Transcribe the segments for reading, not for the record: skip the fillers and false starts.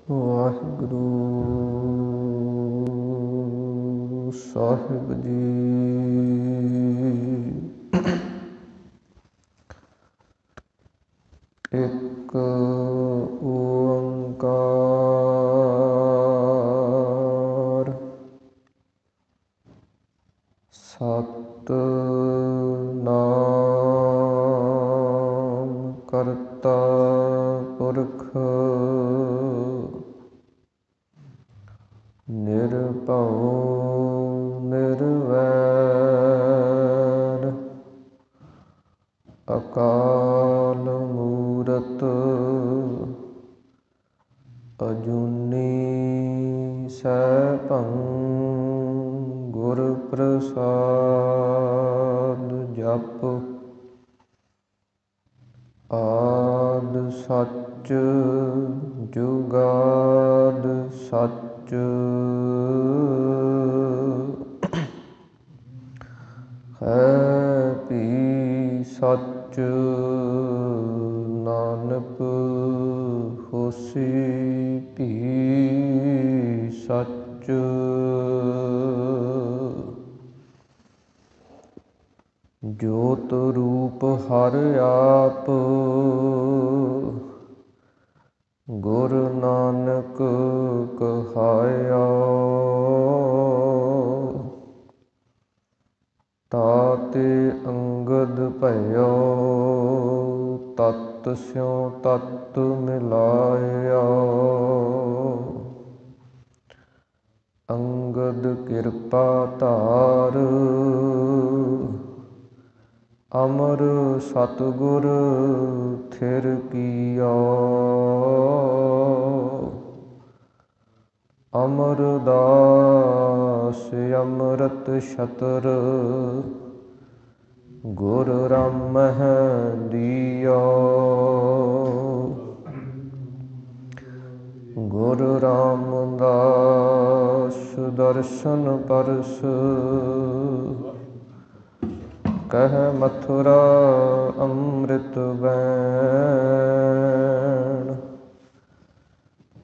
ਵਾਹਿਗੁਰੂ ਸਾਹਿਬ ਜੀ। ਇੱਕ ਓੰਕਾਰ ਸਤਿਨਾਮ ਕਰਤਾ ਪੁਰਖ ਨਿਰਭਉ ਨਿਰਵੈਰ ਅਕਾਲ ਮੂਰਤ ਅਜੂਨੀ ਸੈਭੰ ਗੁਰ ਪ੍ਰਸਾਦ ਜਪ। ਆਦਿ ਸੱਚ ਜੁਗਾਦ ਸੱਚ ਹੈ ਭੀ ਸੱਚ ਨਾਨਕ ਹੋਸੀ ਭੀ ਸੱਚ। ਜੋਤ ਰੂਪ ਹਰਿ ਆਪ ਗੁਰ ਨਾਨਕ ਕਹਾਇਆ। ਤਾਤੇ ਅੰਗਦ ਭਇਓ ਤਤ ਸਿਉ ਤਤ ਮਿਲਾਇਆ। ਅੰਗਦ ਕਿਰਪਾ ਧਾਰ ਅਮਰ ਸਤਿਗੁਰ ਥਿਰ ਕੀਆ। ਅਮਰਦਾਸ ਅੰਮ੍ਰਿਤ ਛਤਰ ਗੁਰ ਰਾਮਹਿ ਦੀਆ। ਗੁਰ ਰਾਮਦਾਸ ਦਰਸ਼ਨ ਪਰਸ ਕਹਿ ਮਥੁਰਾ ਅੰਮ੍ਰਿਤ ਬੈਣ।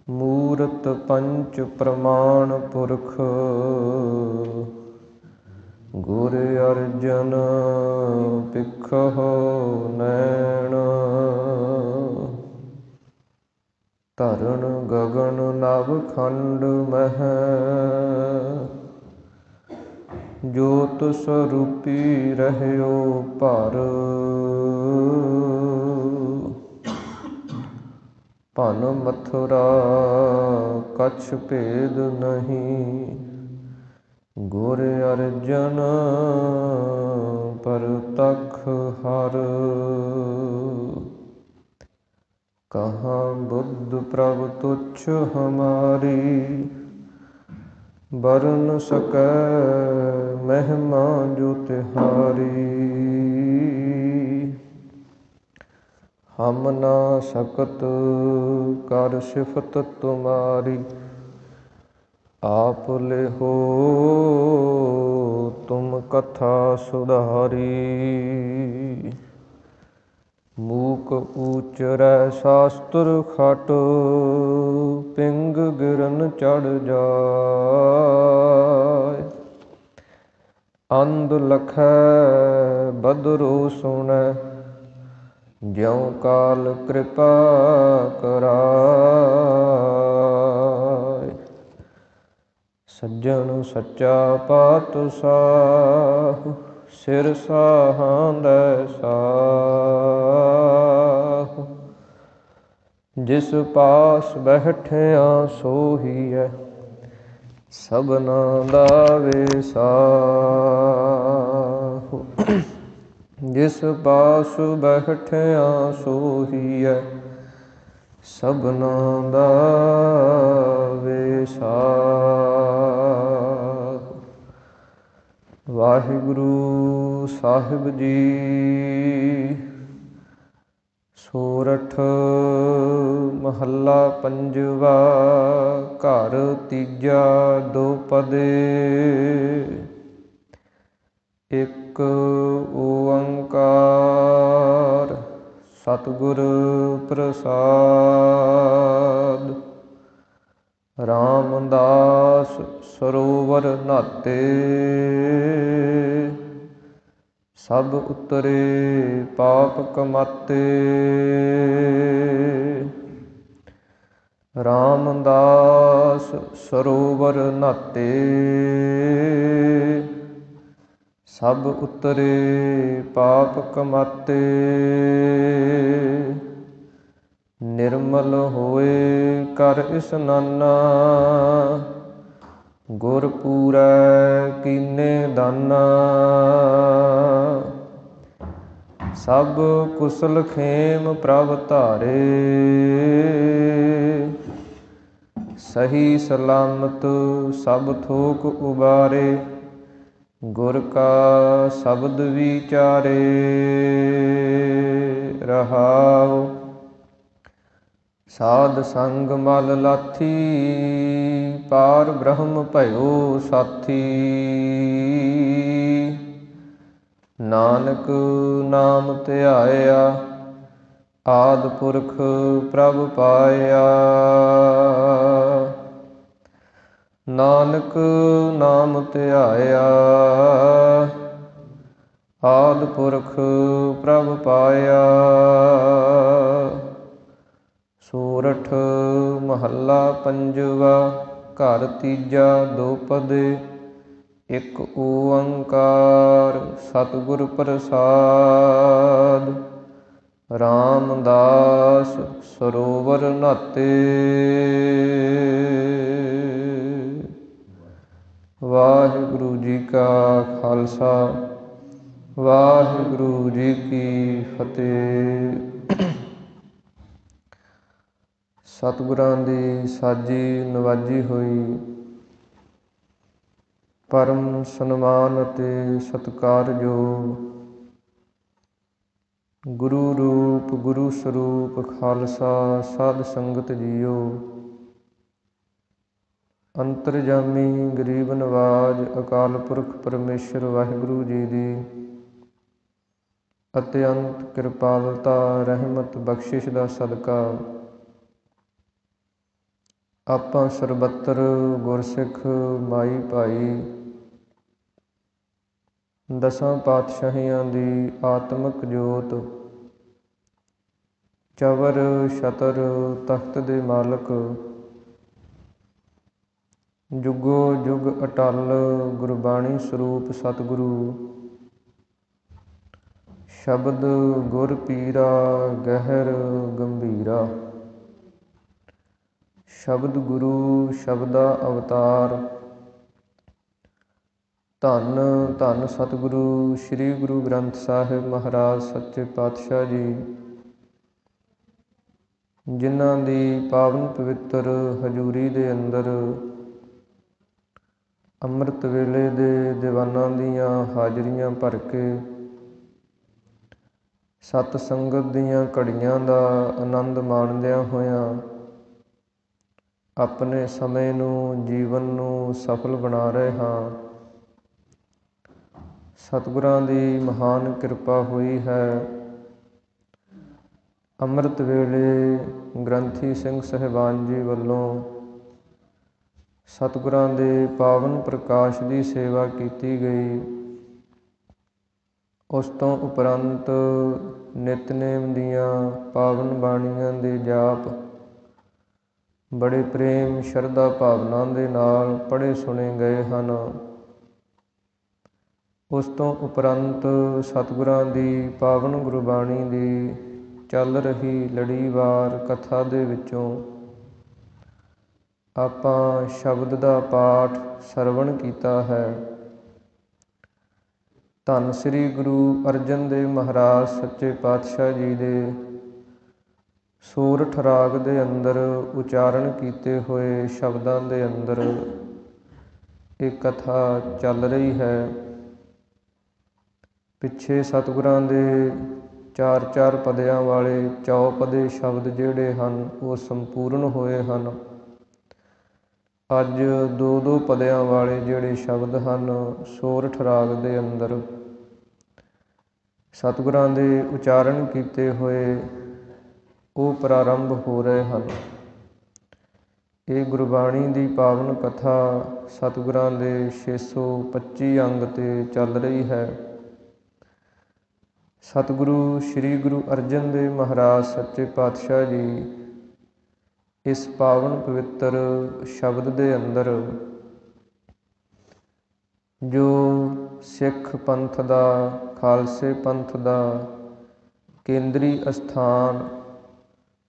ਮੂਰਤ ਪੰਚ ਪ੍ਰਮਾਣ ਪੁਰਖ ਗੁਰ ਅਰਜਨ ਭਿਖਹੁ ਨੈਣ। ਧਰਨ ਗਗਨ ਨਵ ਖੰਡ ਮਹਿ ਜੋਤ ਸਰੂਪੀ ਰਹਿਓ ਭਰ। ਭਨ ਮਥੁਰਾ ਕਛ ਭੇਦ ਨਹੀਂ ਗੁਰ ਅਰਜਨ ਪਰਤਖ ਹਰ। ਕਹਾਂ ਬੁੱਧ ਪ੍ਰਭ ਤੁਛ ਹਮਾਰੀ ਬਰਨ ਸਕੈ ਮਹਿਮਾ ਜੋ ਤਿਹਾਰੀ। ਹਮ ਨਾ ਸਕਤ ਕਰ ਸਿਫਤ ਤੁਮਾਰੀ ਆਪ ਲਿਹੋ ਤੁਮ ਕਥਾ ਸੁਧਾਰੀ। ਮੂਕ ਊਚਰੈ ਸ਼ਾਸਤਰ ਖਟ ਪਿੰਗ ਗਿਰਨ ਚੜ ਜਾਇ। ਅੰਧ ਲਖੈ ਬਦਰੋ ਸੁਣੈ ਜਿਉ ਕਾਲ ਕਿਰਪਾ ਕਰਾਇ। ਸੱਜਣ ਸੱਚਾ ਪਾਤਸ਼ਾਹ ਸਿਰ ਸਾਹਾਂਦੈ ਸਾਹ। ਜਿਸ ਪਾਸ ਬੈਠਿਆ ਸੋਹੀਐ ਸਭਨਾ ਦਾ ਵਿਸਾਹੂ। ਜਿਸ ਪਾਸ ਬੈਠਿਆ ਸੋਹੀਐ ਸਭਨਾ ਦਾ ਵਿਸਾਹੂ। ਵਾਹਿਗੁਰੂ ਸਾਹਿਬ ਜੀ। ਸੋਰਠ ਮਹੱਲਾ ਪੰਜਵਾ ਘਰ ਤੀਜਾ ਦੋਪਦੇ। ਇੱਕ ਓੰਕਾਰ ਸਤਿਗੁਰ ਪ੍ਰਸਾਦ। ਰਾਮਦਾਸ ਸਰੋਵਰ ਨਾਤੇ, ਸਭ ਉਤਰੇ ਪਾਪ ਕਮਾਤੇ। ਰਾਮਦਾਸ ਸਰੋਵਰ ਨਾਤੇ, ਸਭ ਉਤਰੇ ਪਾਪ ਕਮਾਤੇ। ਨਿਰਮਲ ਹੋਏ ਕਰ ਇਸਨਾਨਾ, ਗੁਰ ਪੂਰੈ ਕੀਨੇ ਦਾਨਾ। ਸਭ ਕੁਸਲ ਖੇਮ ਪ੍ਰਭ ਧਾਰੇ, ਸਹੀ ਸਲਾਮਤ ਸਭ ਥੋਕ ਉਬਾਰੇ। ਗੁਰ ਕਾ ਸ਼ਬਦ ਵਿਚਾਰੇ, ਰਹਾਉ। ਸਾਧ ਸੰਗ ਮਲ ਲਾਥੀ, ਪਾਰ ਬ੍ਰਹਮ ਭਇਓ ਸਾਥੀ। ਨਾਨਕ ਨਾਮ ਧਿਆਇਆ, ਆਦਿ ਪੁਰਖ ਪ੍ਰਭ ਪਾਇਆ। ਨਾਨਕ ਨਾਮ ਧਿਆਇਆ, ਆਦਿ ਪੁਰਖ ਪ੍ਰਭ ਪਾਇਆ। ਸੋਰਠ ਮਹੱਲਾ ਪੰਜਵਾ। ਘਰ ਤੀਜਾ ਦੋਪਦੇ, ਇਕ ਓੰਕਾਰ ਸਤਿਗੁਰ ਪ੍ਰਸਾਦ। ਰਾਮਦਾਸ ਸਰੋਵਰ ਨਾਤੇ, ਵਾਹਿਗੁਰੂ ਜੀ ਕਾ ਖਾਲਸਾ, ਵਾਹਿਗੁਰੂ ਜੀ ਕੀ ਫਤਿਹ। ਸਤਿਗੁਰਾਂ ਦੀ ਸਾਜੀ ਨਵਾਜੀ ਹੋਈ ਪਰਮ ਸਨਮਾਨ ਅਤੇ ਸਤਿਕਾਰਯੋਗ ਗੁਰੂ ਰੂਪ ਗੁਰੂ ਸਰੂਪ ਖਾਲਸਾ ਸਾਧ ਸੰਗਤ ਜੀਓ। ਅੰਤਰਜਾਮੀ ਗਰੀਬ ਨਵਾਜ ਅਕਾਲ ਪੁਰਖ ਪਰਮੇਸ਼ਰ ਵਾਹਿਗੁਰੂ ਜੀ ਦੀ ਅਤਿਅੰਤ ਕਿਰਪਾਲਤਾ ਰਹਿਮਤ ਬਖਸ਼ਿਸ਼ ਦਾ ਸਦਕਾ ਆਪਾਂ ਸਰਬੱਤਰ ਗੁਰਸਿੱਖ ਮਾਈ ਭਾਈ ਦਸਾਂ ਪਾਤਸ਼ਾਹੀਆਂ ਦੀ ਆਤਮਿਕ ਜੋਤ, ਚਵਰ ਛਤਰ ਤਖਤ ਦੇ ਮਾਲਕ, ਜੁਗੋ ਜੁਗ ਅਟਲ ਗੁਰਬਾਣੀ ਸਰੂਪ ਸਤਿਗੁਰੂ ਸ਼ਬਦ ਗੁਰ ਪੀਰਾ ਗਹਿਰ ਗੰਭੀਰਾ। ਸ਼ਬਦ ਗੁਰੂ ਸ਼ਬਦਾ ਅਵਤਾਰ, ਧੰਨ ਧੰਨ ਸਤਿਗੁਰੂ ਸ੍ਰੀ ਗੁਰੂ ਗ੍ਰੰਥ ਸਾਹਿਬ ਮਹਾਰਾਜ ਸੱਚੇ ਪਾਤਸ਼ਾਹ ਜੀ, ਜਿਨ੍ਹਾਂ ਦੀ ਪਾਵਨ ਪਵਿੱਤਰ ਹਜ਼ੂਰੀ ਦੇ ਅੰਦਰ ਅੰਮ੍ਰਿਤ ਵੇਲੇ ਦੇ ਦੀਵਾਨਾਂ ਦੀਆਂ ਹਾਜ਼ਰੀਆਂ ਭਰ ਕੇ ਸਤ ਸੰਗਤ ਦੀਆਂ ਘੜੀਆਂ ਦਾ ਆਨੰਦ ਮਾਣਦਿਆਂ ਹੋਇਆਂ ਆਪਣੇ ਸਮੇਂ ਨੂੰ ਜੀਵਨ ਨੂੰ ਸਫਲ ਬਣਾ ਰਹੇ ਹਾਂ। ਸਤਿਗੁਰਾਂ ਦੀ ਮਹਾਨ ਕਿਰਪਾ ਹੋਈ ਹੈ। ਅੰਮ੍ਰਿਤ ਵੇਲੇ ਗ੍ਰੰਥੀ ਸਿੰਘ ਸਾਹਿਬਾਨ ਜੀ ਵੱਲੋਂ ਸਤਿਗੁਰਾਂ ਦੇ ਪਾਵਨ ਪ੍ਰਕਾਸ਼ ਦੀ ਸੇਵਾ ਕੀਤੀ ਗਈ। ਉਸ ਤੋਂ ਉਪਰੰਤ ਨਿਤਨੇਮ ਦੀਆਂ ਪਾਵਨ ਬਾਣੀਆਂ ਦੇ ਜਾਪ ਬੜੇ ਪ੍ਰੇਮ ਸ਼ਰਧਾ ਭਾਵਨਾ ਦੇ ਨਾਲ ਪੜ੍ਹੇ ਸੁਣੇ ਗਏ ਹਨ। ਉਸ ਤੋਂ ਉਪਰੰਤ ਸਤਿਗੁਰਾਂ ਦੀ ਪਾਵਨ ਗੁਰਬਾਣੀ ਦੀ ਚੱਲ ਰਹੀ ਲੜੀਵਾਰ ਕਥਾ ਦੇ ਵਿੱਚੋਂ ਆਪਾਂ ਸ਼ਬਦ ਦਾ ਪਾਠ ਸਰਵਣ ਕੀਤਾ ਹੈ। ਧੰਨ ਸ੍ਰੀ ਗੁਰੂ ਅਰਜਨ ਦੇਵ ਮਹਾਰਾਜ ਸੱਚੇ ਪਾਤਸ਼ਾਹ ਜੀ ਦੇ ਸੋਰਠ ਰਾਗ ਦੇ ਅੰਦਰ ਉਚਾਰਨ ਕੀਤੇ ਹੋਏ ਸ਼ਬਦਾਂ ਦੇ ਅੰਦਰ ਇਹ ਕਥਾ ਚੱਲ ਰਹੀ ਹੈ। ਪਿੱਛੇ ਸਤਿਗੁਰਾਂ ਦੇ 4-4 ਪਦਿਆਂ ਵਾਲੇ ਚੌਪਦੇ ਸ਼ਬਦ ਜਿਹੜੇ ਹਨ ਉਹ ਸੰਪੂਰਨ ਹੋਏ ਹਨ। ਅੱਜ 2-2 ਪਦਿਆਂ ਵਾਲੇ ਜਿਹੜੇ ਸ਼ਬਦ ਹਨ ਸੋਰਠ ਰਾਗ ਦੇ ਅੰਦਰ ਸਤਿਗੁਰਾਂ ਦੇ ਉਚਾਰਨ ਕੀਤੇ ਹੋਏ ਉਹ ਪ੍ਰਾਰੰਭ ਹੋ ਰਹੇ ਹਨ। ਇਹ ਗੁਰਬਾਣੀ ਦੀ ਪਾਵਨ ਕਥਾ ਸਤਿਗੁਰਾਂ ਦੇ 625 ਅੰਗ 'ਤੇ ਚੱਲ ਰਹੀ ਹੈ। ਸਤਿਗੁਰੂ ਸ੍ਰੀ ਗੁਰੂ ਅਰਜਨ ਦੇਵ ਮਹਾਰਾਜ ਸੱਚੇ ਪਾਤਸ਼ਾਹ ਜੀ ਇਸ ਪਾਵਨ ਪਵਿੱਤਰ ਸ਼ਬਦ ਦੇ ਅੰਦਰ ਜੋ ਸਿੱਖ ਪੰਥ ਦਾ, ਖਾਲਸੇ ਪੰਥ ਦਾ ਕੇਂਦਰੀ ਅਸਥਾਨ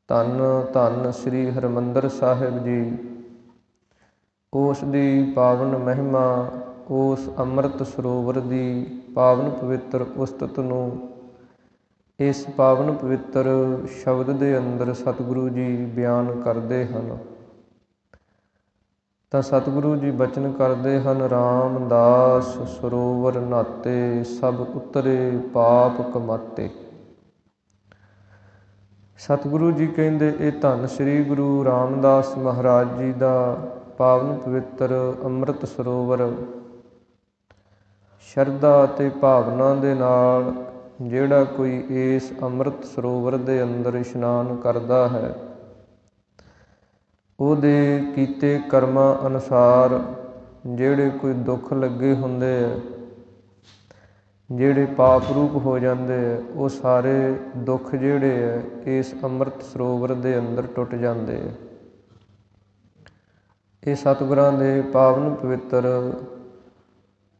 ਧੰਨ ਧੰਨ ਸ੍ਰੀ ਹਰਿਮੰਦਰ ਸਾਹਿਬ ਜੀ, ਉਸ ਦੀ ਪਾਵਨ ਮਹਿਮਾ, ਉਸ ਅੰਮ੍ਰਿਤ ਸਰੋਵਰ ਦੀ ਪਾਵਨ ਪਵਿੱਤਰ ਉਸਤਤ ਨੂੰ ਇਸ ਪਾਵਨ ਪਵਿੱਤਰ ਸ਼ਬਦ ਦੇ ਅੰਦਰ ਸਤਿਗੁਰੂ ਜੀ ਬਿਆਨ ਕਰਦੇ ਹਨ। ਤਾਂ ਸਤਿਗੁਰੂ ਜੀ ਬਚਨ ਕਰਦੇ ਹਨ, ਰਾਮਦਾਸ ਸਰੋਵਰ ਨਾਤੇ ਸਭ ਉਤਰੇ ਪਾਪ ਕਮਾਤੇ। ਸਤਿਗੁਰੂ ਜੀ ਕਹਿੰਦੇ ਇਹ ਧੰਨ ਸ੍ਰੀ ਗੁਰੂ ਰਾਮਦਾਸ ਮਹਾਰਾਜ ਜੀ ਦਾ ਪਾਵਨ ਪਵਿੱਤਰ ਅੰਮ੍ਰਿਤ ਸਰੋਵਰ ਸ਼ਰਧਾ ਅਤੇ ਭਾਵਨਾ ਦੇ ਨਾਲ ਜਿਹੜਾ ਕੋਈ ਇਸ ਅੰਮ੍ਰਿਤ ਸਰੋਵਰ ਦੇ ਅੰਦਰ ਇਸ਼ਨਾਨ ਕਰਦਾ ਹੈ, ਉਹਦੇ ਕੀਤੇ ਕਰਮਾਂ ਅਨੁਸਾਰ ਜਿਹੜੇ ਕੋਈ ਦੁੱਖ ਲੱਗੇ ਹੁੰਦੇ ਹੈ, ਜਿਹੜੇ ਪਾਪ ਰੂਪ ਹੋ ਜਾਂਦੇ ਹੈ, ਉਹ ਸਾਰੇ ਦੁੱਖ ਜਿਹੜੇ ਹੈ ਇਸ ਅੰਮ੍ਰਿਤ ਸਰੋਵਰ ਦੇ ਅੰਦਰ ਟੁੱਟ ਜਾਂਦੇ ਹੈ। ਇਹ ਸਤਿਗੁਰਾਂ ਦੇ ਪਾਵਨ ਪਵਿੱਤਰ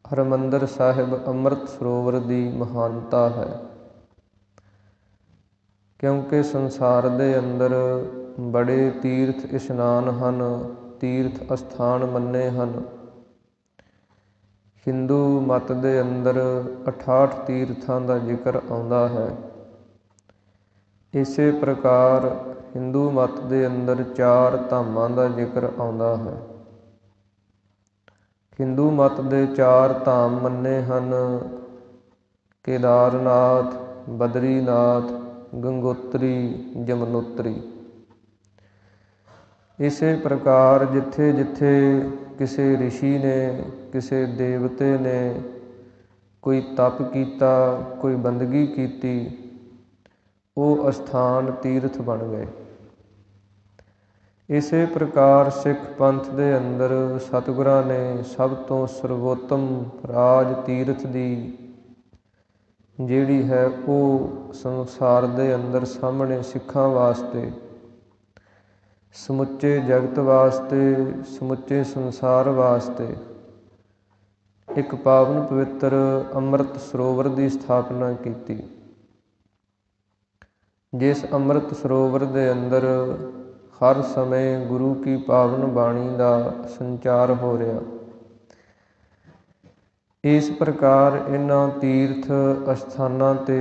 ਹਰਿਮੰਦਰ ਸਾਹਿਬ ਅੰਮ੍ਰਿਤ ਸਰੋਵਰ ਦੀ ਮਹਾਨਤਾ ਹੈ। ਕਿਉਂਕਿ ਸੰਸਾਰ ਦੇ ਅੰਦਰ ਬੜੇ ਤੀਰਥ ਇਸ਼ਨਾਨ ਹਨ, ਤੀਰਥ ਅਸਥਾਨ ਮੰਨੇ ਹਨ। ਹਿੰਦੂ ਮਤ ਦੇ ਅੰਦਰ 68 ਤੀਰਥਾਂ ਦਾ ਜ਼ਿਕਰ ਆਉਂਦਾ ਹੈ। ਇਸੇ ਪ੍ਰਕਾਰ ਹਿੰਦੂ ਮਤ ਦੇ ਅੰਦਰ 4 ਧਾਮਾਂ ਦਾ ਜ਼ਿਕਰ ਆਉਂਦਾ ਹੈ। ਹਿੰਦੂ ਮਤ ਦੇ 4 ਧਾਮ ਮੰਨੇ ਹਨ, ਕੇਦਾਰਨਾਥ, ਬਦਰੀਨਾਥ, ਗੰਗੋਤਰੀ, ਯਮਨੋਤਰੀ। ਇਸੇ ਪ੍ਰਕਾਰ ਜਿੱਥੇ ਜਿੱਥੇ ਕਿਸੇ ਰਿਸ਼ੀ ਨੇ, ਕਿਸੇ ਦੇਵਤੇ ਨੇ ਕੋਈ ਤਪ ਕੀਤਾ, ਕੋਈ ਬੰਦਗੀ ਕੀਤੀ, ਉਹ ਅਸਥਾਨ ਤੀਰਥ ਬਣ ਗਏ। ਇਸੇ ਪ੍ਰਕਾਰ ਸਿੱਖ ਪੰਥ ਦੇ ਅੰਦਰ ਸਤਿਗੁਰਾਂ ਨੇ ਸਭ ਤੋਂ ਸਰਵੋਤਮ ਰਾਜ ਤੀਰਥ ਦੀ ਜਿਹੜੀ ਹੈ ਉਹ ਸੰਸਾਰ ਦੇ ਅੰਦਰ ਸਾਹਮਣੇ ਸਿੱਖਾਂ ਵਾਸਤੇ, ਸਮੁੱਚੇ ਜਗਤ ਵਾਸਤੇ, ਸਮੁੱਚੇ ਸੰਸਾਰ ਵਾਸਤੇ ਇੱਕ ਪਾਵਨ ਪਵਿੱਤਰ ਅੰਮ੍ਰਿਤ ਸਰੋਵਰ ਦੀ ਸਥਾਪਨਾ ਕੀਤੀ। ਜਿਸ ਅੰਮ੍ਰਿਤ ਸਰੋਵਰ ਦੇ ਅੰਦਰ ਹਰ ਸਮੇਂ ਗੁਰੂ ਕੀ ਪਾਵਨ ਬਾਣੀ ਦਾ ਸੰਚਾਰ ਹੋ ਰਿਹਾ। ਇਸ ਪ੍ਰਕਾਰ ਇਹਨਾਂ ਤੀਰਥ ਅਸਥਾਨਾਂ 'ਤੇ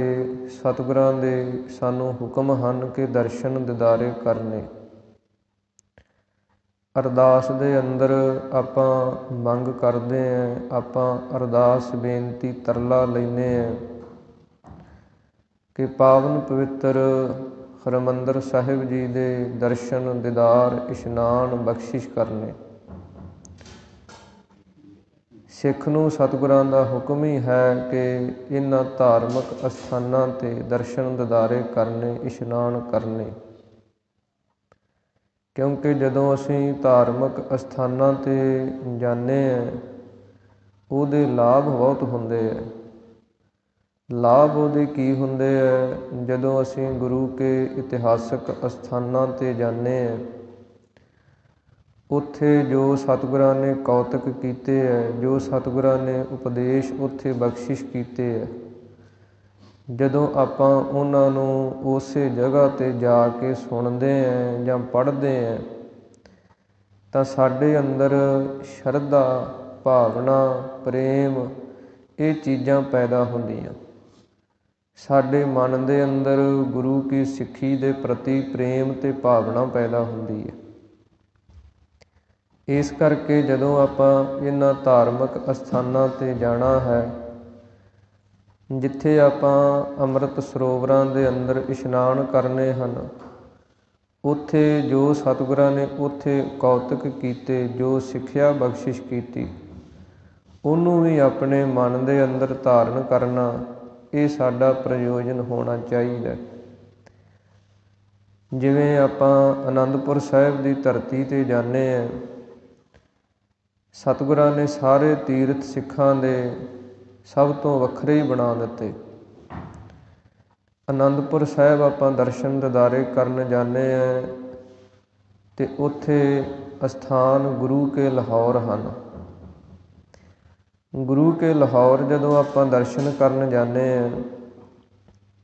ਸਤਿਗੁਰਾਂ ਦੇ ਸਾਨੂੰ ਹੁਕਮ ਹਨ ਕਿ ਦਰਸ਼ਨ ਦਿਦਾਰੇ ਕਰਨੇ। ਅਰਦਾਸ ਦੇ ਅੰਦਰ ਆਪਾਂ ਮੰਗ ਕਰਦੇ ਹਾਂ, ਆਪਾਂ ਅਰਦਾਸ ਬੇਨਤੀ ਤਰਲਾ ਲੈਂਦੇ ਹਾਂ ਕਿ ਪਾਵਨ ਪਵਿੱਤਰ ਹਰਿਮੰਦਰ ਸਾਹਿਬ ਜੀ ਦੇ ਦਰਸ਼ਨ ਦਿਦਾਰ ਇਸ਼ਨਾਨ ਬਖਸ਼ਿਸ਼ ਕਰਨੇ। ਸਿੱਖ ਨੂੰ ਸਤਿਗੁਰਾਂ ਦਾ ਹੁਕਮ ਹੀ ਹੈ ਕਿ ਇਹਨਾਂ ਧਾਰਮਿਕ ਅਸਥਾਨਾਂ 'ਤੇ ਦਰਸ਼ਨ ਦਿਦਾਰੇ ਕਰਨੇ, ਇਸ਼ਨਾਨ ਕਰਨੇ। ਕਿਉਂਕਿ ਜਦੋਂ ਅਸੀਂ ਧਾਰਮਿਕ ਅਸਥਾਨਾਂ 'ਤੇ ਜਾਂਦੇ ਹਾਂ, ਉਹਦੇ ਲਾਭ ਬਹੁਤ ਹੁੰਦੇ ਹੈ। ਲਾਭ ਉਹਦੇ ਕੀ ਹੁੰਦੇ ਹੈ? ਜਦੋਂ ਅਸੀਂ ਗੁਰੂ ਕੇ ਇਤਿਹਾਸਕ ਅਸਥਾਨਾਂ 'ਤੇ ਜਾਂਦੇ ਹਾਂ, ਉੱਥੇ ਜੋ ਸਤਿਗੁਰਾਂ ਨੇ ਕੌਤਕ ਕੀਤੇ ਹੈ, ਜੋ ਸਤਿਗੁਰਾਂ ਨੇ ਉਪਦੇਸ਼ ਉੱਥੇ ਬਖਸ਼ਿਸ਼ ਕੀਤੇ ਹੈ, ਜਦੋਂ ਆਪਾਂ ਉਹਨਾਂ ਨੂੰ ਉਸੇ ਜਗ੍ਹਾ 'ਤੇ ਜਾ ਕੇ ਸੁਣਦੇ ਹਾਂ ਜਾਂ ਪੜ੍ਹਦੇ ਹਾਂ, ਤਾਂ ਸਾਡੇ ਅੰਦਰ ਸ਼ਰਧਾ, ਭਾਵਨਾ, ਪ੍ਰੇਮ ਇਹ ਚੀਜ਼ਾਂ ਪੈਦਾ ਹੁੰਦੀਆਂ। ਸਾਡੇ ਮਨ ਦੇ ਅੰਦਰ ਗੁਰੂ ਕੀ ਸਿੱਖੀ ਦੇ ਪ੍ਰਤੀ ਪ੍ਰੇਮ ਅਤੇ ਭਾਵਨਾ ਪੈਦਾ ਹੁੰਦੀ ਹੈ। ਇਸ ਕਰਕੇ ਜਦੋਂ ਆਪਾਂ ਇਹਨਾਂ ਧਾਰਮਿਕ ਅਸਥਾਨਾਂ 'ਤੇ ਜਾਣਾ ਹੈ, ਜਿੱਥੇ ਆਪਾਂ ਅੰਮ੍ਰਿਤ ਸਰੋਵਰਾਂ ਦੇ ਅੰਦਰ ਇਸ਼ਨਾਨ ਕਰਨੇ ਹਨ, ਉੱਥੇ ਜੋ ਸਤਿਗੁਰਾਂ ਨੇ ਉੱਥੇ ਕੌਤਕ ਕੀਤੇ, ਜੋ ਸਿੱਖਿਆ ਬਖਸ਼ਿਸ਼ ਕੀਤੀ, ਉਹਨੂੰ ਵੀ ਆਪਣੇ ਮਨ ਦੇ ਅੰਦਰ ਧਾਰਨ ਕਰਨਾ, ਇਹ ਸਾਡਾ ਪ੍ਰਯੋਜਨ ਹੋਣਾ ਚਾਹੀਦਾ। ਜਿਵੇਂ ਆਪਾਂ ਅਨੰਦਪੁਰ ਸਾਹਿਬ ਦੀ ਧਰਤੀ 'ਤੇ ਜਾਂਦੇ ਹਾਂ, ਸਤਿਗੁਰਾਂ ਨੇ ਸਾਰੇ ਤੀਰਥ ਸਿੱਖਾਂ ਦੇ ਸਭ ਤੋਂ ਵੱਖਰੇ ਹੀ ਬਣਾ ਦਿੱਤੇ। ਅਨੰਦਪੁਰ ਸਾਹਿਬ ਆਪਾਂ ਦਰਸ਼ਨ ਦਿਦਾਰੇ ਕਰਨ ਜਾਂਦੇ ਹਾਂ ਅਤੇ ਉੱਥੇ ਅਸਥਾਨ ਗੁਰੂ ਕੇ ਲਾਹੌਰ ਹਨ। ਗੁਰੂ ਕੇ ਲਾਹੌਰ ਜਦੋਂ ਆਪਾਂ ਦਰਸ਼ਨ ਕਰਨ ਜਾਂਦੇ ਹਾਂ,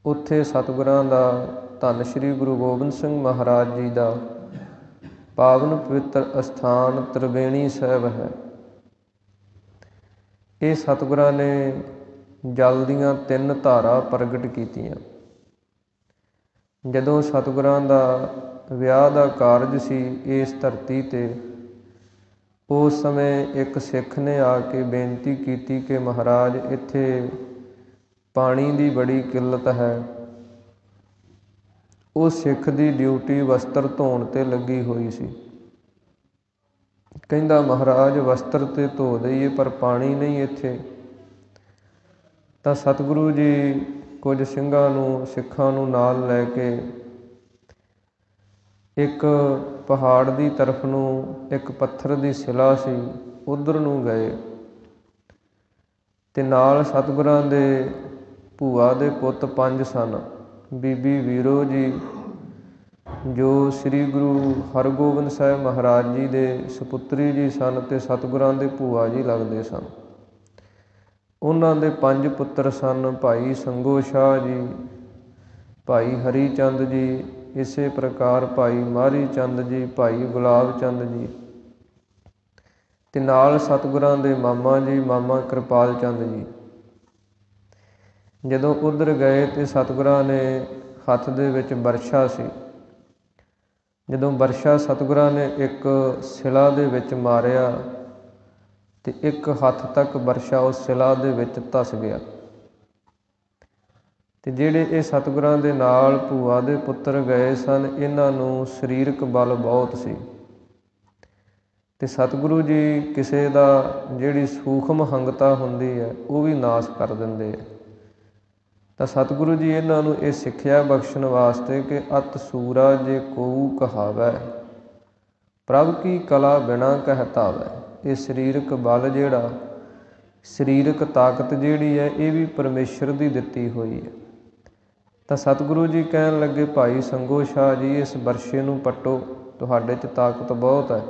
ਉੱਥੇ ਸਤਿਗੁਰਾਂ ਦਾ ਧੰਨ ਸ਼੍ਰੀ ਗੁਰੂ ਗੋਬਿੰਦ ਸਿੰਘ ਮਹਾਰਾਜ ਜੀ ਦਾ ਪਾਵਨ ਪਵਿੱਤਰ ਅਸਥਾਨ ਤ੍ਰਿਵੇਣੀ ਸਾਹਿਬ ਹੈ। ਇਹ ਸਤਿਗੁਰਾਂ ਨੇ ਜਲ ਦੀਆਂ 3 ਧਾਰਾਂ ਪ੍ਰਗਟ ਕੀਤੀਆਂ। ਜਦੋਂ ਸਤਿਗੁਰਾਂ ਦਾ ਵਿਆਹ ਦਾ ਕਾਰਜ ਸੀ ਇਸ ਧਰਤੀ 'ਤੇ, ਉਸ ਸਮੇਂ ਇੱਕ ਸਿੱਖ ਨੇ ਆ ਕੇ ਬੇਨਤੀ ਕੀਤੀ ਕਿ ਮਹਾਰਾਜ ਇੱਥੇ ਪਾਣੀ ਦੀ ਬੜੀ ਕਿੱਲਤ ਹੈ। ਉਹ ਸਿੱਖ ਦੀ ਡਿਊਟੀ ਵਸਤਰ ਧੋਣ 'ਤੇ ਲੱਗੀ ਹੋਈ ਸੀ। ਕਹਿੰਦਾ ਮਹਾਰਾਜ ਵਸਤਰ 'ਤੇ ਧੋ ਦਈਏ ਪਰ ਪਾਣੀ ਨਹੀਂ ਇੱਥੇ। ਤਾਂ ਸਤਿਗੁਰੂ ਜੀ ਕੁਝ ਸਿੰਘਾਂ ਨੂੰ ਸਿੱਖਾਂ ਨੂੰ ਨਾਲ ਲੈ ਕੇ ਇੱਕ ਪਹਾੜ ਦੀ ਤਰਫ ਨੂੰ ਇੱਕ ਪੱਥਰ ਦੀ ਸਿਲਾ ਸੀ, ਉੱਧਰ ਨੂੰ ਗਏ ਅਤੇ ਨਾਲ ਸਤਿਗੁਰਾਂ ਦੇ ਭੂਆ ਦੇ ਪੁੱਤ 5 ਸਨ। ਬੀਬੀ ਵੀਰੋ ਜੀ ਜੋ ਸ੍ਰੀ ਗੁਰੂ ਹਰਗੋਬਿੰਦ ਸਾਹਿਬ ਮਹਾਰਾਜ ਜੀ ਦੇ ਸਪੁੱਤਰੀ ਜੀ ਸਨ ਅਤੇ ਸਤਿਗੁਰਾਂ ਦੇ ਭੂਆ ਜੀ ਲੱਗਦੇ ਸਨ। ਉਹਨਾਂ ਦੇ 5 ਪੁੱਤਰ ਸਨ, ਭਾਈ ਸੰਗੋ ਸ਼ਾਹ ਜੀ, ਭਾਈ ਹਰੀ ਚੰਦ ਜੀ, ਇਸੇ ਪ੍ਰਕਾਰ ਭਾਈ ਮਾਰੀ ਚੰਦ ਜੀ, ਭਾਈ ਗੁਲਾਬ ਚੰਦ ਜੀ ਅਤੇ ਨਾਲ ਸਤਿਗੁਰਾਂ ਦੇ ਮਾਮਾ ਜੀ, ਮਾਮਾ ਕਿਰਪਾਲ ਚੰਦ ਜੀ। ਜਦੋਂ ਉੱਧਰ ਗਏ ਅਤੇ ਸਤਿਗੁਰਾਂ ਨੇ ਹੱਥ ਦੇ ਵਿੱਚ ਬਰਛਾ ਸੀ। ਜਦੋਂ ਬਰਛਾ ਸਤਿਗੁਰਾਂ ਨੇ ਇੱਕ ਸਿਲਾ ਦੇ ਵਿੱਚ ਮਾਰਿਆ ਅਤੇ ਇੱਕ ਹੱਥ ਤੱਕ ਬਰਛਾ ਉਸ ਸਿਲਾ ਦੇ ਵਿੱਚ ਧੱਸ ਗਿਆ। ਅਤੇ ਜਿਹੜੇ ਇਹ ਸਤਿਗੁਰਾਂ ਦੇ ਨਾਲ ਭੂਆ ਦੇ ਪੁੱਤਰ ਗਏ ਸਨ, ਇਹਨਾਂ ਨੂੰ ਸਰੀਰਕ ਬਲ ਬਹੁਤ ਸੀ ਅਤੇ ਸਤਿਗੁਰੂ ਜੀ ਕਿਸੇ ਦਾ ਜਿਹੜੀ ਸੂਖਮ ਹੰਗਤਾ ਹੁੰਦੀ ਹੈ ਉਹ ਵੀ ਨਾਸ਼ ਕਰ ਦਿੰਦੇ ਹੈ। ਤਾਂ ਸਤਿਗੁਰੂ ਜੀ ਇਹਨਾਂ ਨੂੰ ਇਹ ਸਿੱਖਿਆ ਬਖਸ਼ਣ ਵਾਸਤੇ ਕਿ ਅਤਿ ਸੂਰਾ ਜੇ ਕੋਊ ਕਹਾਵੈ, ਪ੍ਰਭ ਕੀ ਕਲਾ ਬਿਨਾ ਕਹਿ ਧਾਵੈ। ਇਹ ਸਰੀਰਕ ਬਲ ਜਿਹੜਾ, ਸਰੀਰਕ ਤਾਕਤ ਜਿਹੜੀ ਹੈ, ਇਹ ਵੀ ਪਰਮੇਸ਼ਰ ਦੀ ਦਿੱਤੀ ਹੋਈ ਹੈ। ਤਾਂ ਸਤਿਗੁਰੂ ਜੀ ਕਹਿਣ ਲੱਗੇ ਭਾਈ ਸੰਗੋ ਸ਼ਾਹ ਜੀ ਇਸ ਬਰਛੇ ਨੂੰ ਪੱਟੋ, ਤੁਹਾਡੇ 'ਚ ਤਾਕਤ ਬਹੁਤ ਹੈ।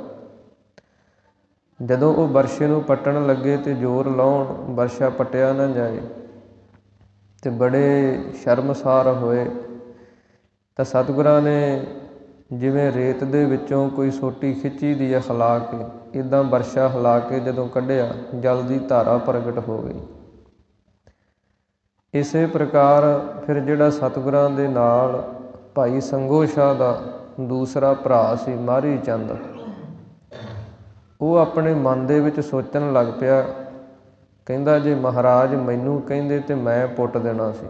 ਜਦੋਂ ਉਹ ਬਰਛੇ ਨੂੰ ਪੱਟਣ ਲੱਗੇ ਅਤੇ ਜ਼ੋਰ ਲਾਉਣ, ਬਰਛਾ ਪੱਟਿਆ ਨਾ ਜਾਏ ਅਤੇ ਬੜੇ ਸ਼ਰਮਸਾਰ ਹੋਏ। ਤਾਂ ਸਤਿਗੁਰਾਂ ਨੇ ਜਿਵੇਂ ਰੇਤ ਦੇ ਵਿੱਚੋਂ ਕੋਈ ਸੋਟੀ ਖਿੱਚੀ ਦੀ ਹੈ ਹਿਲਾ ਕੇ, ਇੱਦਾਂ ਬਰਛਾ ਹਿਲਾ ਕੇ ਜਦੋਂ ਕੱਢਿਆ, ਜਲ ਦੀ ਧਾਰਾ ਪ੍ਰਗਟ ਹੋ ਗਈ। ਇਸੇ ਪ੍ਰਕਾਰ ਫਿਰ ਜਿਹੜਾ ਸਤਿਗੁਰਾਂ ਦੇ ਨਾਲ ਭਾਈ ਸੰਗੋ ਸ਼ਾਹ ਦਾ ਦੂਸਰਾ ਭਰਾ ਸੀ ਮਾਰੀ ਚੰਦ, ਉਹ ਆਪਣੇ ਮਨ ਦੇ ਵਿੱਚ ਸੋਚਣ ਲੱਗ ਪਿਆ, ਕਹਿੰਦਾ ਜੇ ਮਹਾਰਾਜ ਮੈਨੂੰ ਕਹਿੰਦੇ ਤਾਂ ਮੈਂ ਪੁੱਟ ਦੇਣਾ ਸੀ।